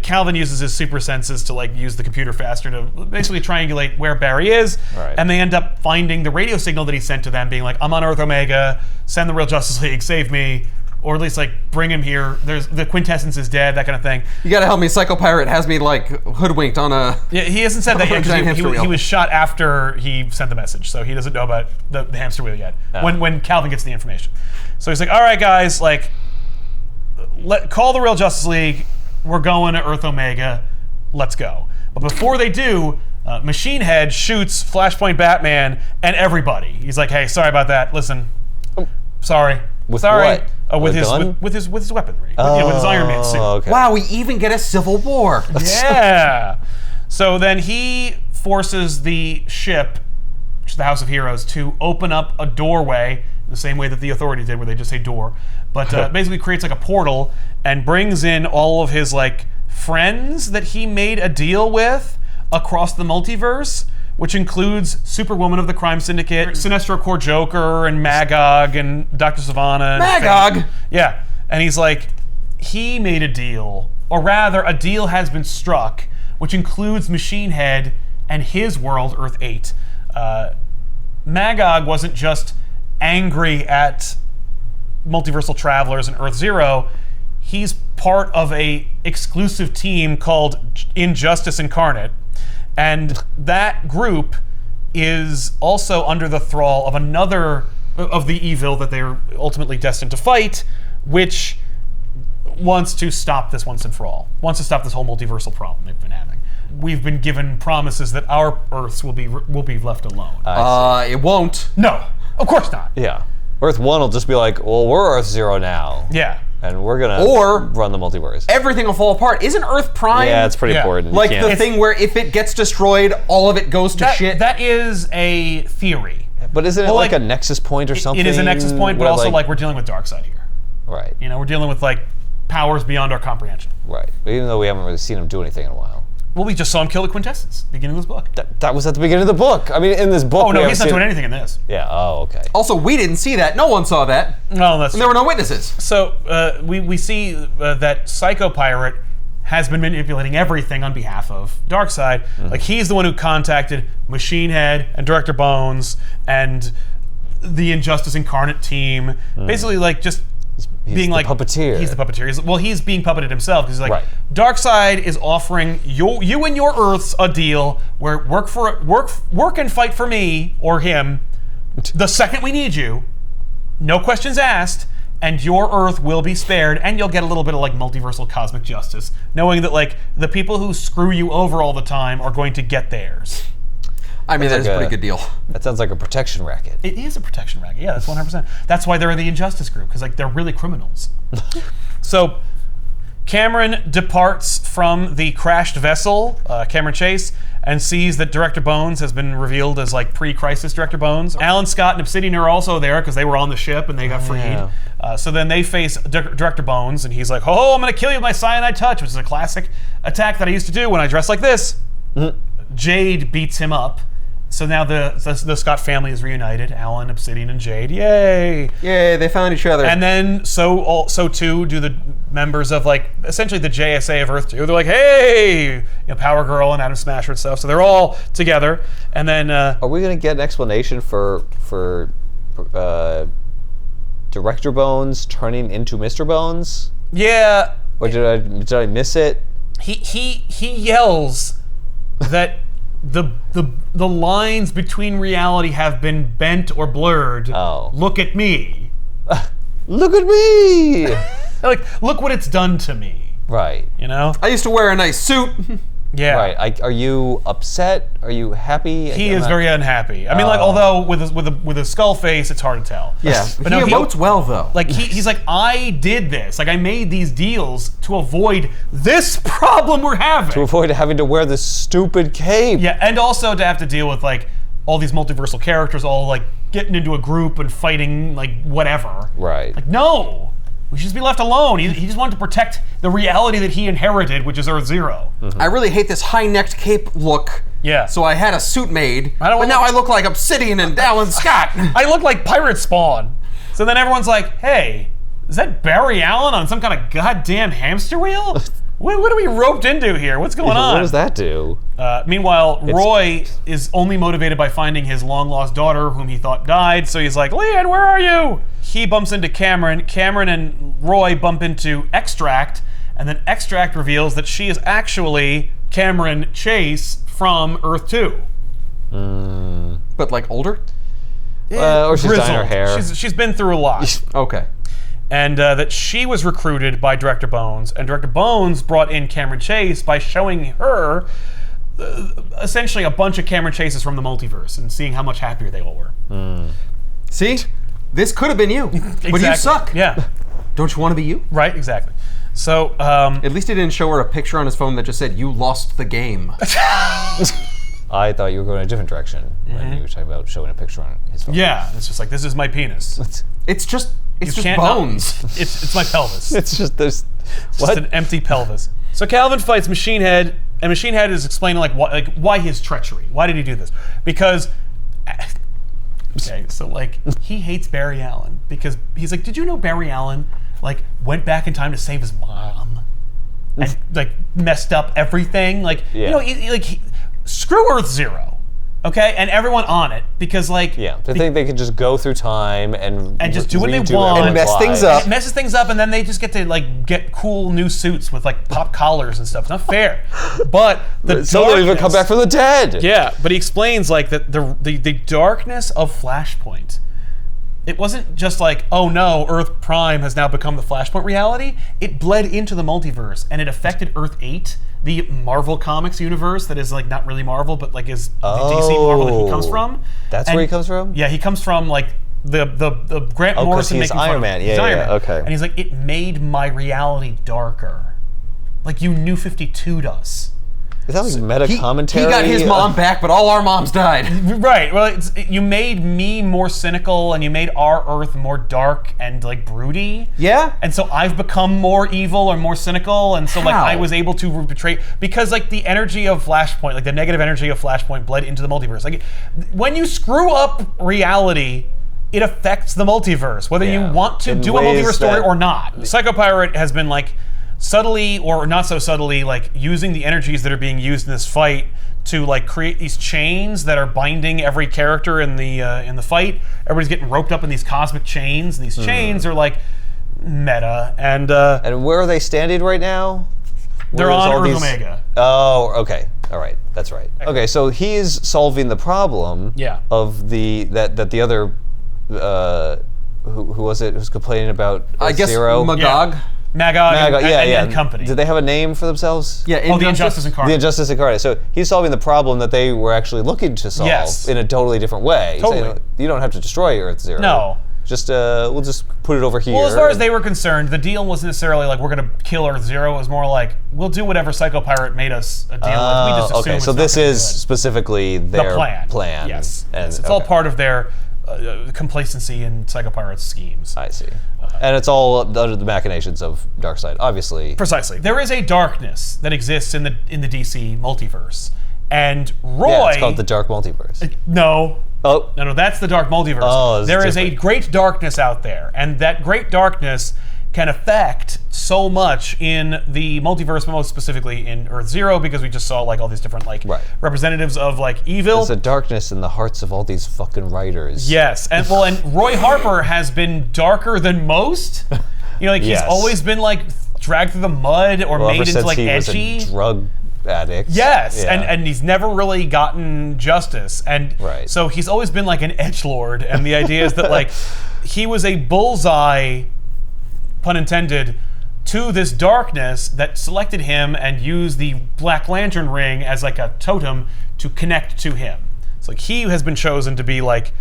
Calvin uses his super senses to like use the computer faster to basically triangulate where Barry is. Right. And they end up finding the radio signal that he sent to them, being like, I'm on Earth Omega. Send the real Justice League. Save me. Or at least like bring him here. There's the quintessence is dead, that kind of thing. You gotta help me. Psycho Pirate has me like hoodwinked on a. Yeah, he hasn't said that yet Giant because hamster he wheel. was shot after he sent the message, so he doesn't know about the hamster wheel yet. When Calvin gets the information, so he's like, "All right, guys, like, call the real Justice League. We're going to Earth Omega. Let's go." But before they do, Machine Head shoots Flashpoint Batman and everybody. He's like, "Hey, sorry about that. Listen, sorry." With Sorry. what? With A his gun? with his weaponry. With his Iron Man suit. Okay. Wow, we even get a civil war. Yeah. So then he forces the ship, which is the House of Heroes, to open up a doorway the same way that the Authority did, where they just say door. But basically creates like a portal and brings in all of his like friends that he made a deal with across the multiverse, which includes Superwoman of the Crime Syndicate, Sinestro Corps Joker, and Magog, and Dr. Sivana. And Magog? Fate. Yeah. And he's like, he made a deal, or rather, a deal has been struck, which includes Machine Head and his world, Earth 8. Magog wasn't just angry at Multiversal Travelers and Earth Zero. He's part of a exclusive team called Injustice Incarnate. And that group is also under the thrall of another of the evil that they're ultimately destined to fight, which wants to stop this once and for all. Wants to stop this whole multiversal problem they've been having. We've been given promises that our Earths will be left alone. It won't. No, of course not. Yeah. Earth 1 will just be like, well, we're Earth 0 now. Yeah. And we're gonna run the multiverse. Everything will fall apart. Isn't Earth Prime? Yeah, it's pretty Yeah. important. You like can't- the thing where if it gets destroyed, all of it goes to shit. That is a theory. But isn't it Well, like like, a nexus point or something? It is a nexus point, but where, also like we're dealing with Darkseid here. Right. You know, we're dealing with like powers beyond our comprehension. Right. But even though we haven't really seen him do anything in a while. Well, we just saw him kill the Quintessence, beginning of this book. That was at the beginning of the book. I mean, in this book. Oh no, we he's not haven't doing seen- anything in this. Yeah. Oh, okay. Also, we didn't see that. No one saw that. No, that's And there were no witnesses. So we see that Psycho Pirate has been manipulating everything on behalf of Darkseid. Like he's the one who contacted Machine Head and Director Bones and the Injustice Incarnate team. Basically, like just being the like puppeteer. He's the puppeteer. He's being puppeted himself because he's like, Right. Darkseid is offering you and your Earths a deal where work and fight for me or him the second we need you, no questions asked, and your Earth will be spared, and you'll get a little bit of like multiversal cosmic justice, knowing that like the people who screw you over all the time are going to get theirs. I mean, that's a pretty good deal. That sounds like a protection racket. It is a protection racket. Yeah, that's 100%. That's why they're the Injustice Group, because like they're really criminals. So Cameron departs from the crashed vessel, Cameron Chase, and sees that Director Bones has been revealed as like pre-crisis Director Bones. Alan Scott and Obsidian are also there because they were on the ship and they got freed. Yeah. So then they face Director Bones, and he's like, "Oh, I'm gonna kill you with my cyanide touch," which is a classic attack that I used to do when I dressed like this. Jade beats him up. So now the Scott family is reunited. Alan, Obsidian, and Jade. Yay! Yay, they found each other. And then so too do the members of like essentially the JSA of Earth 2. They're like, hey, Power Girl and Atom Smasher and stuff. So they're all together. And then Are we gonna get an explanation for Director Bones turning into Mr. Bones? yeah, Or did I miss it? he yells that the lines between reality have been bent or blurred. Oh. Look at me. Look at me! Like, look what it's done to me. Right. You know? I used to wear a nice suit. Yeah. Right. Are you upset? Are you happy? He is very unhappy. I mean, like, although with a skull face, it's hard to tell. Yeah, But he no, emotes well though. Like he's like, I did this. Like I made these deals to avoid this problem we're having. To avoid having to wear this stupid cape. Yeah, and also to have to deal with like all these multiversal characters all like getting into a group and fighting like whatever. Right. Like no, we should just be left alone. He just wanted to protect the reality that he inherited, which is Earth 0. I really hate this high-necked cape look. Yeah. So I had a suit made, I don't but want- now I look like Obsidian and Alan Scott. I look like Pirate Spawn. So then everyone's like, hey, is that Barry Allen on some kind of goddamn hamster wheel? What are we roped into here? What's going on? What does that do? Meanwhile, Roy is only motivated by finding his long-lost daughter, whom he thought died, so he's like, Leon, where are you? He bumps into Cameron. Cameron and Roy bump into Extract, and then Extract reveals that she is actually Cameron Chase from Earth 2. But like older? Or she's dyeing her Grizzled. hair. She's been through a lot. Okay. And that she was recruited by Director Bones, and Director Bones brought in Cameron Chase by showing her essentially a bunch of Cameron Chases from the multiverse and seeing how much happier they all were. See? This could have been you. But you Exactly. suck. Yeah, Don't you want to be you? right, exactly. So, At least he didn't show her a picture on his phone that just said, you lost the game. I thought you were going a different direction when you were talking about showing a picture on his phone. yeah, it's just like, this is my penis. It's just Can't bones. It's my pelvis. It's just there's It's just an empty pelvis. So Calvin fights Machine Head, and Machine Head is explaining why his treachery. Why did he do this? Because okay, so like he hates Barry Allen because he's like, did you know Barry Allen like went back in time to save his mom and like messed up everything? Like Yeah. screw Earth 0. Okay, and everyone on it because like Yeah, they think they can just go through time and just do what they redo want. everyone's And mess things lives. up. it messes things up, and then they just get to like get cool new suits with like pop collars and stuff. It's not fair. But the Some will even darkness- come back from the dead. Yeah, but he explains like that the darkness of Flashpoint. It wasn't just like, oh no, Earth Prime has now become the Flashpoint reality. It bled into the multiverse, and it affected Earth 8, the Marvel Comics universe that is like not really Marvel, but like is the DC Marvel that he comes from. That's And- where he comes from? Yeah, he comes from like the Grant Oh, 'cause Morrison he's making fun Iron of- Man. he's Yeah, Iron yeah, Man. okay. And he's like, it made my reality darker, like you New 52'd us. Is that like meta He commentary? got his mom back, but all our moms died. Right. Well, you made me more cynical, and you made our Earth more dark and like broody. Yeah? And so I've become more evil or more cynical, and so like How? I was able to betray because like the energy of Flashpoint, like the negative energy of Flashpoint, bled into the multiverse. Like when you screw up reality, it affects the multiverse, whether you Yeah. want to In do a ways multiverse story that- or not. Psycho Pirate has been like subtly or not so subtly like using the energies that are being used in this fight to like create these chains that are binding every character in the fight. Everybody's getting roped up in these cosmic chains, and these chains are like meta, and And where are they standing right now? they're Where is on all Earth these- Omega. Oh, okay. All right. That's right. Okay, so he's solving the problem Yeah. of that the other who was it who's complaining about I guess Zero? Magog. Magog, Magog, and company. Did they have a name for themselves? Yeah, the Injustice The Incarnate. Injustice Incarnate. So he's solving the problem that they were actually looking to solve Yes. in a totally different way. He's saying, Totally. you don't have to destroy Earth Zero. No. Just we'll just put it over here. Well, as far as they were concerned, the deal wasn't necessarily like we're going to kill Earth Zero. It was more like we'll do whatever Psycho Pirate made us a deal with. We just assume okay, it's so not this gonna be is good. specifically The their plan. Yes. And, Yes, it's all okay. part of their complacency in Psycho Pirate's schemes. I see. And it's all under the machinations of Darkseid, obviously. Precisely. There is a darkness that exists in the DC multiverse, and Roy. Yeah, it's called the Dark Multiverse. No. Oh, No, that's the Dark Multiverse. Oh, this is there is a different. great darkness out there, and that great darkness can affect so much in the multiverse, but most specifically in Earth Zero, because we just saw like all these different like Right. representatives of like evil. there's a darkness in the hearts of all these fucking writers. Yes, and well, and Roy Harper has been darker than most. You know, like Yes. he's always been like dragged through the mud or Well, made ever into since like he edgy. was a drug addict. Yes, Yeah. and he's never really gotten justice, and Right. so he's always been like an edgelord. And the idea is that like he was a bullseye, pun intended, to this darkness that selected him and used the Black Lantern ring as like a totem to connect to him. It's like he has been chosen to be like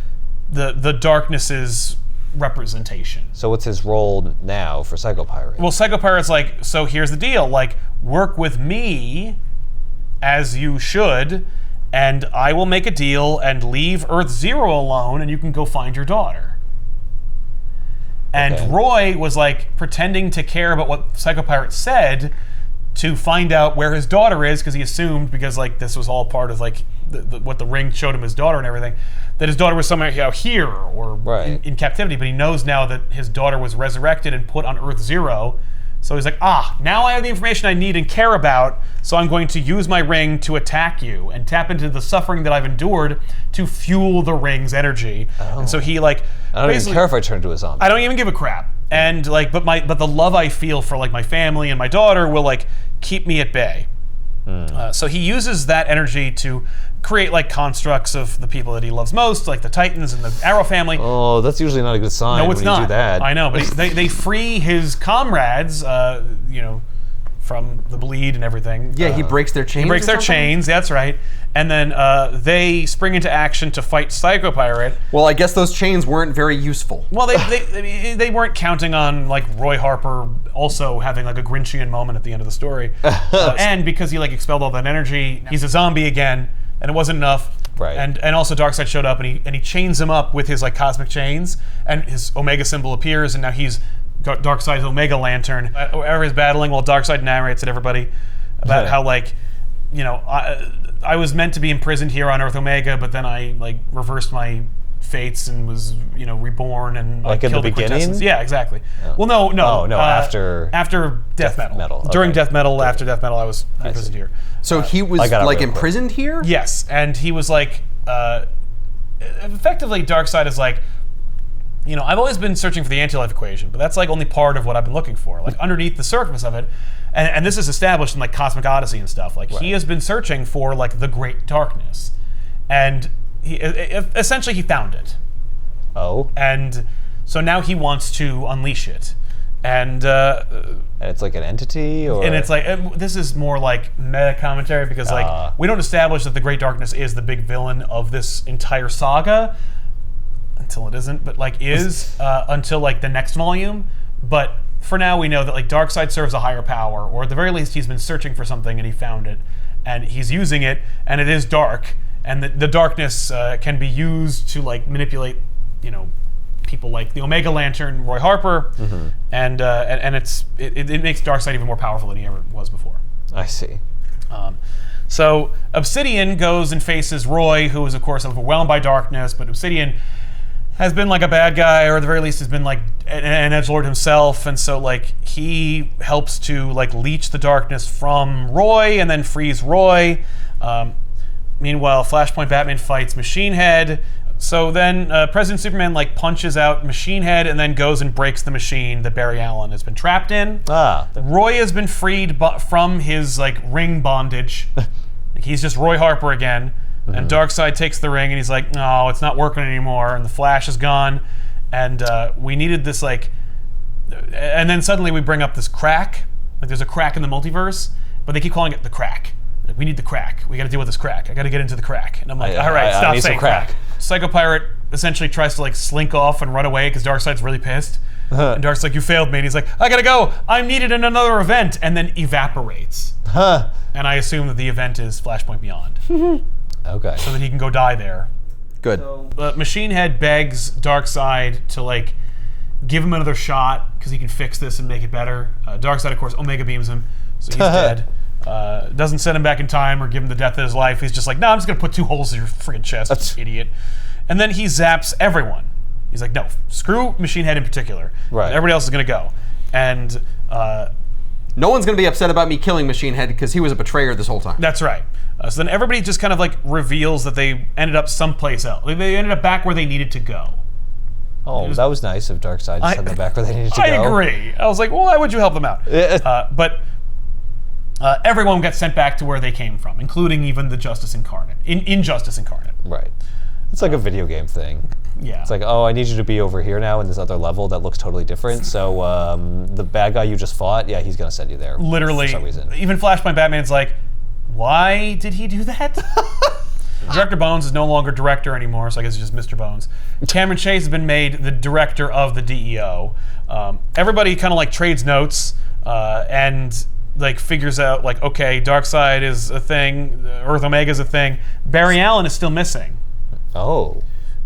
the darkness's representation. So what's his role now for Psycho Pirate? Well, Psycho Pirate's like, so here's the deal, like, work with me as you should, and I will make a deal and leave Earth Zero alone, and you can go find your daughter. And Okay. Roy was like pretending to care about what Psycho Pirate said to find out where his daughter is, because he assumed, because like this was all part of like what the ring showed him his daughter and everything, that his daughter was somehow here or Right. in captivity. But he knows now that his daughter was resurrected and put on Earth Zero. So he's like, now I have the information I need and care about, so I'm going to use my ring to attack you and tap into the suffering that I've endured to fuel the ring's energy. And so he like I don't even basically- care if I turn into a zombie. I don't even give a crap. And like, but the love I feel for like my family and my daughter will like keep me at bay. So he uses that energy to create like constructs of the people that he loves most, like the Titans and the Arrow family. Oh, that's usually not a good sign No, it's when not. you do that. I know, but they free his comrades, from the bleed and everything. Yeah, he breaks their chains. He breaks or their something? chains. That's right. And then they spring into action to fight Psycho Pirate. Well, I guess those chains weren't very useful. Well, they weren't counting on like Roy Harper also having like a Grinchian moment at the end of the story, and because he like expelled all that energy, he's a zombie again, and it wasn't enough. Right. And also Darkseid showed up and he chains him up with his like cosmic chains, and his Omega symbol appears, and now he's Darkseid's Omega Lantern. Wherever he's battling, while Darkseid narrates to everybody about how like, I was meant to be imprisoned here on Earth Omega, but then I like reversed my fates and was reborn and Like in killed the beginning? Quintessence. Yeah, exactly. Well, no. Oh, no, after Death Metal. okay. During Death Metal, after Death Metal, I was imprisoned here. So he was I got it like real quick. imprisoned here? Yes, and he was like, effectively, Darkseid is like, I've always been searching for the anti-life equation, but that's like only part of what I've been looking for. Like underneath the surface of it, and this is established in like Cosmic Odyssey and stuff. Like he has been searching for like the Great Darkness, and essentially he found it, Oh, and so now he wants to unleash it, and it's like an entity, or it's like this is more like meta commentary because like we don't establish that the Great Darkness is the big villain of this entire saga until it isn't, but like is until like the next volume. But for now, we know that like Darkseid serves a higher power, or at the very least, he's been searching for something and he found it, and he's using it, and it is dark, and the darkness can be used to like manipulate, people like the Omega Lantern, Roy Harper, and it makes Darkseid even more powerful than he ever was before. I see. So Obsidian goes and faces Roy, who is of course overwhelmed by darkness, but Obsidian has been like a bad guy, or at the very least has been like an edgelord himself, and so like he helps to like leech the darkness from Roy and then frees Roy. Meanwhile, Flashpoint Batman fights Machine Head. So then President Superman like punches out Machine Head and then goes and breaks the machine that Barry Allen has been trapped in. Roy has been freed from his like ring bondage. He's just Roy Harper again. And Darkseid takes the ring and he's like, no, it's not working anymore. And the Flash is gone. And we needed this like, and then suddenly we bring up this crack. Like there's a crack in the multiverse, but they keep calling it the crack. Like, we need the crack. We got to deal with this crack. I got to get into the crack. And I'm like, all right, stop saying crack. Psycho Pirate essentially tries to like slink off and run away because Darkseid's really pissed. And Darkseid's like, you failed me. And he's like, I got to go. I'm needed in another event. And then evaporates. And I assume that the event is Flashpoint Beyond. Okay. So that he can go die there. Good. So, Machine Head begs Darkseid to like give him another shot because he can fix this and make it better. Darkseid, of course, Omega beams him, so he's dead. Doesn't send him back in time or give him the death of his life. He's just like, no, I'm just gonna put 2 holes in your freaking chest, idiot. And then he zaps everyone. He's like, no, screw Machine Head in particular. Right. Everybody else is gonna go. And no one's gonna be upset about me killing Machine Head because he was a betrayer this whole time. That's right. So then everybody just kind of like reveals that they ended up someplace else. Like, they ended up back where they needed to go. Oh, that was nice of Darkseid to send them back where they needed to go. I agree. I was like, well, why would you help them out? But everyone got sent back to where they came from, including even the Justice Incarnate. Injustice Incarnate. Right. It's like a video game thing. Yeah. It's like, oh, I need you to be over here now in this other level that looks totally different. So the bad guy you just fought, yeah, he's going to send you there. Literally. For some reason. Even Flashpoint Batman's like, why did he do that? Director Bones is no longer director anymore, so I guess it's just Mr. Bones. Cameron Chase has been made the director of the DEO. Everybody kind of like trades notes and like figures out like, okay, Darkseid is a thing, Earth Omega is a thing. Barry Allen is still missing. Oh.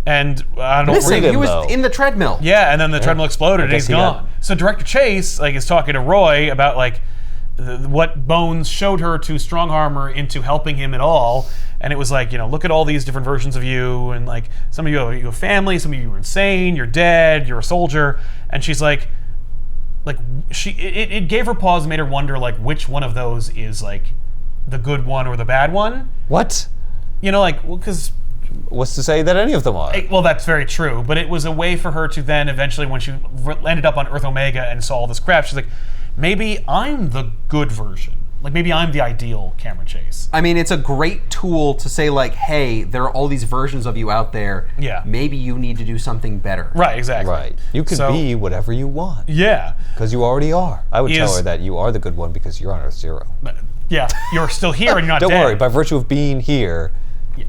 And I don't know. Missing. He was in the treadmill. Yeah, and then the treadmill exploded and he's gone. So Director Chase like is talking to Roy about like what Bones showed her to strong-arm her into helping him at all. And it was like, you know, look at all these different versions of you, and like some of you have a family, some of you are insane, you're dead, you're a soldier. And she's like it gave her pause and made her wonder like which one of those is like the good one or the bad one. What? You know, like, well, because what's to say that any of them are? Well, that's very true, but it was a way for her to then eventually, when she ended up on Earth Omega and saw all this crap, she's like, maybe I'm the good version. Like, maybe I'm the ideal Cameron Chase. I mean, it's a great tool to say, like, hey, there are all these versions of you out there. Yeah. Maybe you need to do something better. Right, exactly. Right. You can be whatever you want. Yeah. Because you already are. I would tell her that you are the good one because you're on Earth Zero. Yeah, you're still here and you're not Don't dead. worry, by virtue of being here,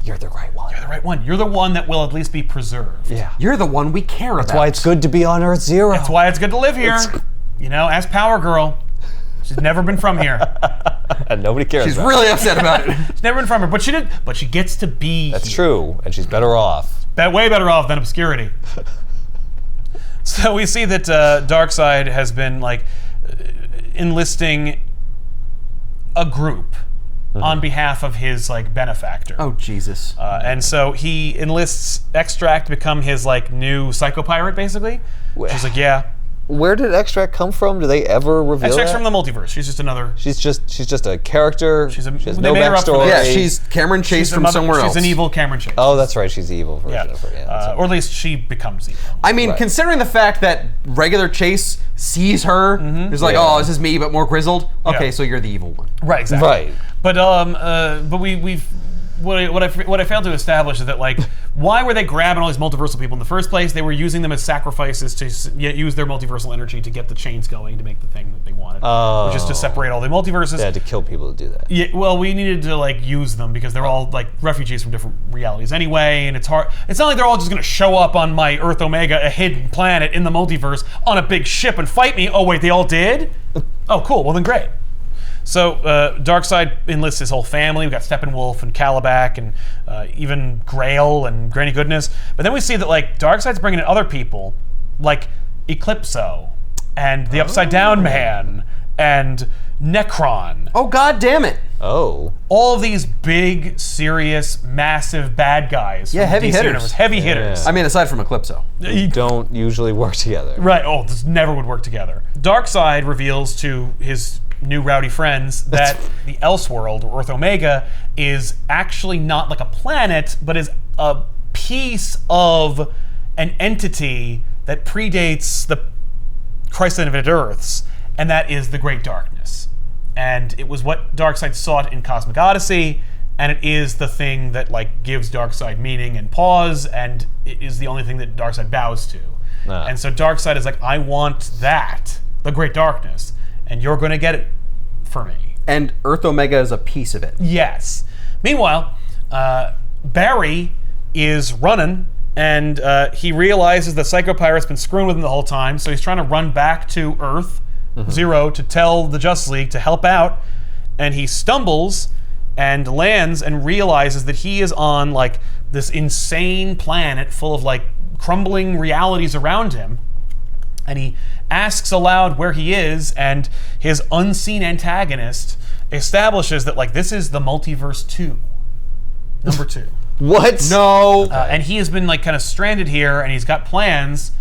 you're the right one. You're the right one. You're the one that will at least be preserved. Yeah. You're the one we care about. That's why it's good to be on Earth Zero. That's why it's good to live here. You know, ask Power Girl. She's never been from here. And nobody cares She's about really upset about it. She's never been from here, but she did. But she gets to be That's here. true, and she's better off. Way better off than obscurity. So we see that Darkseid has been like enlisting a group on behalf of his like benefactor. Oh Jesus! And so he enlists Extract to become his like new Psycho Pirate, basically. She's like, yeah. Where did Extract come from? Do they ever reveal Extract's that? from the multiverse. She's just another. She's just a character. She has no made her up for backstory. this. Yeah, she's Cameron Chase from somewhere else. She's an evil Cameron Chase. Oh, that's right. She's the evil version of her. Yeah, or at least she becomes evil. I mean, considering the fact that regular Chase sees her, he's like, "Oh, this is me, but more grizzled." Okay, so you're the evil one. Right. Exactly. Right. But we've. What I failed to establish is that, like, why were they grabbing all these multiversal people in the first place? They were using them as sacrifices to use their multiversal energy to get the chains going to make the thing that they wanted, which is to separate all the multiverses. They had to kill people to do that. Yeah, well, we needed to like use them because they're all like refugees from different realities anyway, and it's hard. It's not like they're all just going to show up on my Earth Omega, a hidden planet in the multiverse, on a big ship and fight me. Oh wait, they all did? Oh, cool. Well then, great. So Darkseid enlists his whole family. We've got Steppenwolf and Calabac and even Grail and Granny Goodness. But then we see that like Darkseid's bringing in other people, like Eclipso and the Upside Down Man and Necron. Oh God damn it! Oh. All of these big, serious, massive bad guys. Yeah, from heavy DC hitters. Universe. Heavy hitters. I mean, aside from Eclipso. Don't usually work together. Right. Oh, this never would work together. Darkseid reveals to his new rowdy friends that the Elseworld, or Earth Omega, is actually not like a planet, but is a piece of an entity that predates the Crisis on Infinite Earths, and that is the Great Darkness. And it was what Darkseid sought in Cosmic Odyssey, and it is the thing that like gives Darkseid meaning and pause, and it is the only thing that Darkseid bows to. And so Darkseid is like, I want that, the Great Darkness, and you're going to get it for me. And Earth Omega is a piece of it. Yes. Meanwhile, Barry is running, and he realizes that Psycho Pirate's been screwing with him the whole time, so he's trying to run back to Earth Zero to tell the Justice League to help out, and he stumbles and lands and realizes that he is on like this insane planet full of like crumbling realities around him, and he asks aloud where he is, and his unseen antagonist establishes that like this is the Multiverse 2, number 2. What? No. And he has been like kind of stranded here, and he's got plans,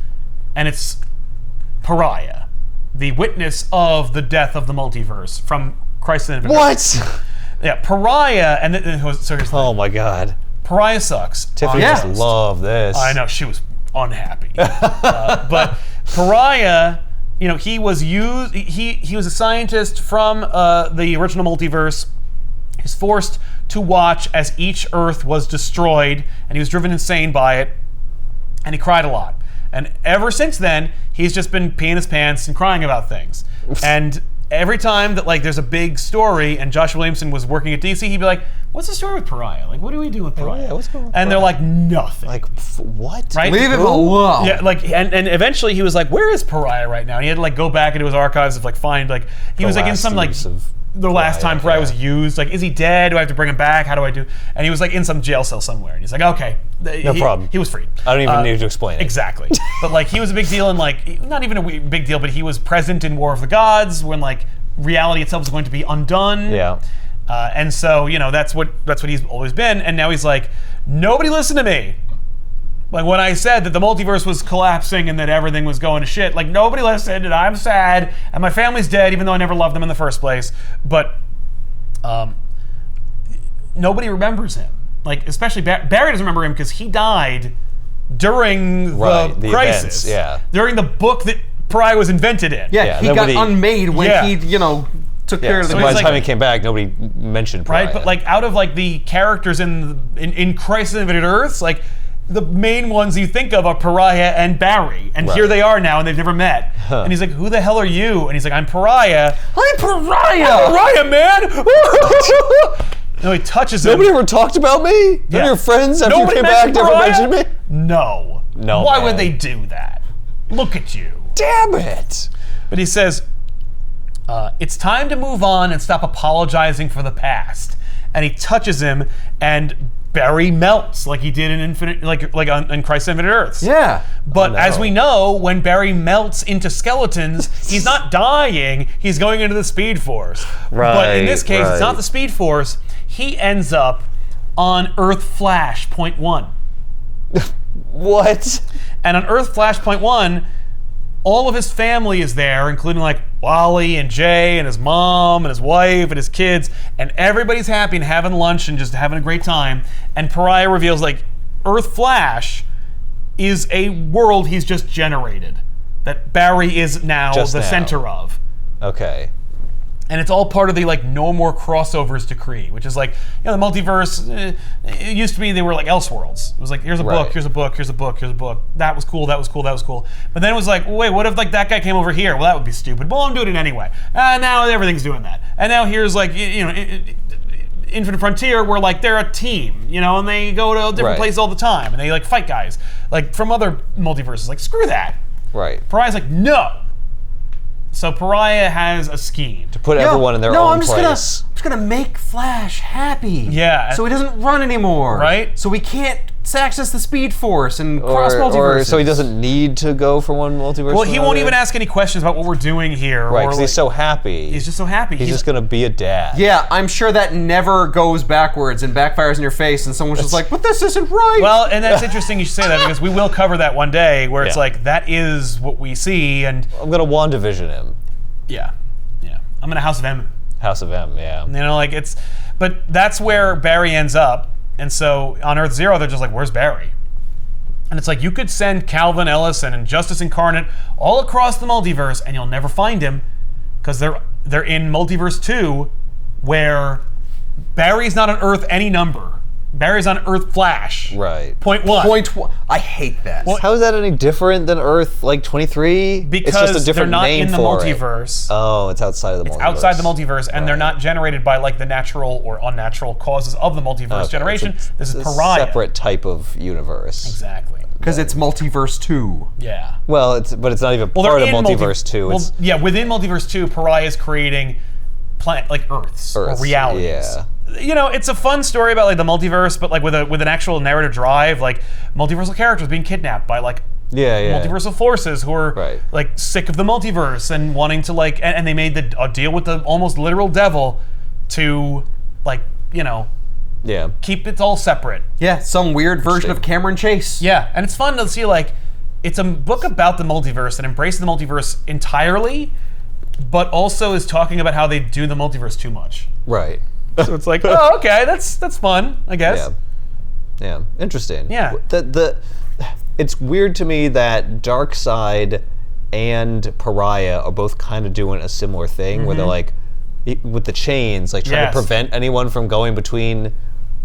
and it's Pariah, the witness of the death of the multiverse from Crisis on Infinite Earths. What? Yeah, Pariah, and so here's Oh my God. Pariah sucks. Tiffany just loved this. I know, she was unhappy. But Pariah, you know, he was a scientist from the original multiverse. He's forced to watch as each Earth was destroyed, and he was driven insane by it, and he cried a lot. And ever since then, he's just been peeing his pants and crying about things. And every time that like there's a big story and Josh Williamson was working at DC, he'd be like, "What's the story with Pariah? Like, what do we do with Pariah?" Yeah, what's going on with and they're Pariah? like, "Nothing." Like, what? Right? Leave him alone. Yeah, like, and eventually he was like, "Where is Pariah right now?" And he had to like go back into his archives of like find like he was like in some like the last time Pariah was used. Like, is he dead? Do I have to bring him back? How do I do? And he was like in some jail cell somewhere. And he's like, okay, No problem. He was freed. I don't even need to explain it. Exactly. But like he was a big deal, and like not even a big deal, but he was present in War of the Gods when like reality itself was going to be undone. Yeah. And so you know that's what he's always been. And now he's like, nobody listened to me. Like when I said that the multiverse was collapsing and that everything was going to shit, like nobody listened, and I'm sad, and my family's dead, even though I never loved them in the first place. But nobody remembers him. Like especially Barry doesn't remember him because he died during the crisis. Events, yeah. During the book that Pariah was invented in. Yeah, he got unmade when he, you know, took care of the. So by the time he came back, nobody mentioned Pariah. Right, but like out of like the characters in Crisis on Infinite Earths, like the main ones you think of are Pariah and Barry, and here they are now, and they've never met. And he's like, "Who the hell are you?" And he's like, "I'm Pariah." I'm Pariah. I'm Pariah, man. No, he touches him. Nobody ever talked about me? None of your friends after you came back never mentioned me? No. No. Why would they do that? Look at you. Damn it. But he says, it's time to move on and stop apologizing for the past. And he touches him, and Barry melts like he did in Infinite, like on Crisis on Infinite Earths. Yeah. But as we know, when Barry melts into skeletons, he's not dying. He's going into the Speed Force. But in this case, it's not the Speed Force. He ends up on Earth Flash .1. What? And on Earth Flash .1, all of his family is there, including like Wally and Jay and his mom and his wife and his kids, and everybody's happy and having lunch and just having a great time. And Pariah reveals like Earth Flash is a world he's just generated, that Barry is now the center of. Okay. And it's all part of the like no more crossovers decree, which is like, you know, the multiverse. It used to be they were like Elseworlds. It was like, here's a book, here's a book, here's a book, here's a book. That was cool, that was cool, that was cool. But then it was like, wait, what if like that guy came over here? Well, that would be stupid. Well, I'm doing it anyway. Now everything's doing that. And now here's like, you know, Infinite Frontier, where like they're a team, you know, and they go to different places all the time, and they like fight guys like from other multiverses. Like screw that. Right. Pariah's like, no. So Pariah has a scheme to put everyone in their own place. I'm just gonna make Flash happy. Yeah. So he doesn't run anymore. Right. So we can't access the Speed Force and cross multiverses. Or so he doesn't need to go from one multiverse. Well, to he another. won't even ask any questions about what we're doing here. Right, because he's so happy. He's just so happy. He's just gonna be a dad. Yeah, I'm sure that never goes backwards and backfires in your face, and someone's just like, "But this isn't right." Well, and that's interesting you should say that, because we will cover that one day, where it's like that is what we see, and I'm gonna WandaVision him. Yeah. I'm in a House of M. House of M, yeah. You know, like but that's where Barry ends up, and so on Earth Zero, they're just like, where's Barry? And it's like you could send Calvin Ellison and Justice Incarnate all across the multiverse, and you'll never find him because they're in Multiverse 2, where Barry's not on Earth any number. Barry's on Earth Flash. Right. Point one. I hate that. How is that any different than Earth 23? Because it's just a different they're not name in the for multiverse. It. Oh, it's outside of the multiverse. Outside the multiverse, and they're not generated by like the natural or unnatural causes of the multiverse generation. This is Pariah. Separate type of universe. Exactly. Because it's Multiverse 2. Yeah. Well, but it's not even part of Multiverse 2. Well, yeah, within Multiverse 2, Pariah is creating Earths or realities. Yeah. You know, it's a fun story about like the multiverse, but like with an actual narrative drive, like multiversal characters being kidnapped by like multiversal forces who are like sick of the multiverse and wanting to like, and they made a deal with the almost literal devil to like, you know, keep it all separate. Yeah, some weird version of Cameron Chase. Yeah, and it's fun to see like, it's a book about the multiverse that embraces the multiverse entirely, but also is talking about how they do the multiverse too much. Right. So it's like, oh, okay, that's fun, I guess. Yeah, interesting. Yeah. It's weird to me that Darkseid and Pariah are both kind of doing a similar thing, where they're like, with the chains, like trying to prevent anyone from going between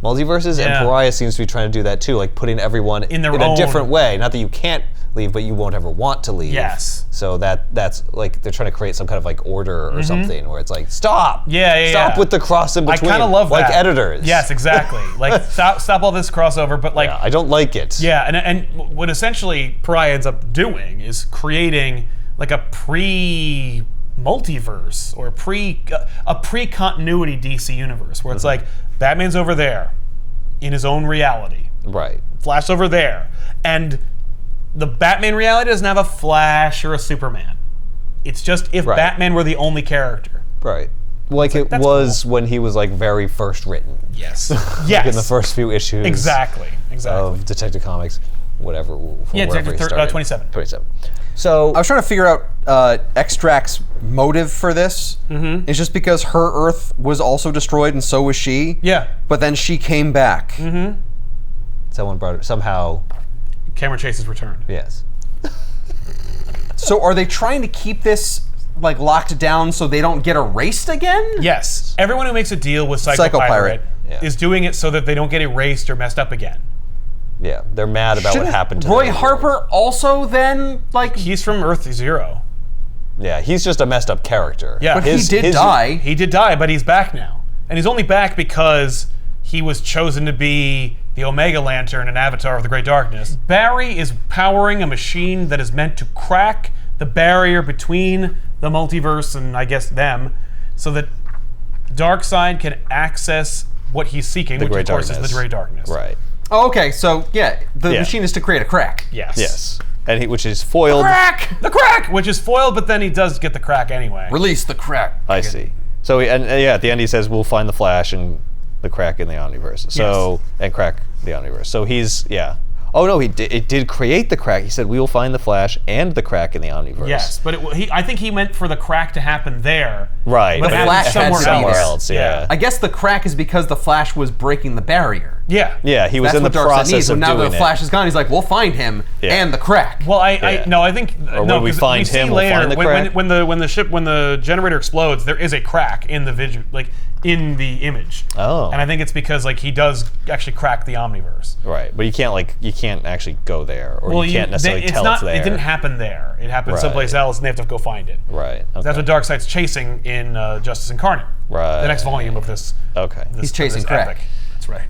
multiverses, and Pariah seems to be trying to do that too, like putting everyone in a different way. Not that you can't leave, but you won't ever want to leave. Yes. So that's like they're trying to create some kind of like order or something where it's like, stop. Stop with the cross in between. I kind of love like that. editors. Yes, exactly. Like stop all this crossover, but like I don't like it. Yeah, and what essentially Pariah ends up doing is creating like a pre-multiverse or a pre-continuity DC universe where it's like Batman's over there in his own reality. Right. Flash over there. And the Batman reality doesn't have a Flash or a Superman. It's just if Batman were the only character. Right. Like it was when he was like very first written. Yes. Like in the first few issues. Exactly. Of Detective Comics, whatever. Detective 27. 27. So I was trying to figure out Extract's motive for this. It's just because her Earth was also destroyed and so was she. Yeah. But then she came back. Someone brought it somehow. Cameron Chase has returned. Yes. So are they trying to keep this like locked down so they don't get erased again? Yes. Everyone who makes a deal with Psycho Pirate is doing it so that they don't get erased or messed up again. Yeah, they're mad about what happened to Roy them. Harper also then like he's from Earth Zero. Yeah, he's just a messed up character. Yeah, but he did die. He did die, but he's back now, and he's only back because he was chosen to be the Omega Lantern and Avatar of the Great Darkness. Barry is powering a machine that is meant to crack the barrier between the multiverse and, I guess, them, so that Darkseid can access what he's seeking, which, of course, is the Great Darkness. Right. Oh, okay, so, the machine is to create a crack. Yes. Yes. And which is foiled. The crack! Which is foiled, but then he does get the crack anyway. Release the crack. I see. So, at the end he says, we'll find the Flash and the crack in the Omniverse. So, and crack the Omniverse. So he's, Oh no, it did create the crack. He said we will find the Flash and the crack in the Omniverse. Yes, but I think he meant for the crack to happen there. Right. But the Flash had somewhere else. Yeah. I guess the crack is because the Flash was breaking the barrier. Yeah. Yeah, he was in the process of doing it. Now the Flash is gone, he's like, we'll find him and the crack. Well, I think or when we find him, we'll find the crack. When the generator explodes, there is a crack in the in the image. Oh. And I think it's because he does actually crack the Omniverse. Right, but you can't actually go there, or you can't necessarily tell it's there. It didn't happen there. It happened someplace else, and they have to go find it. Right. Okay. That's what Darkseid's chasing in Justice Incarnate. Right. The next volume of this. Okay. He's chasing crack. Epic. That's right.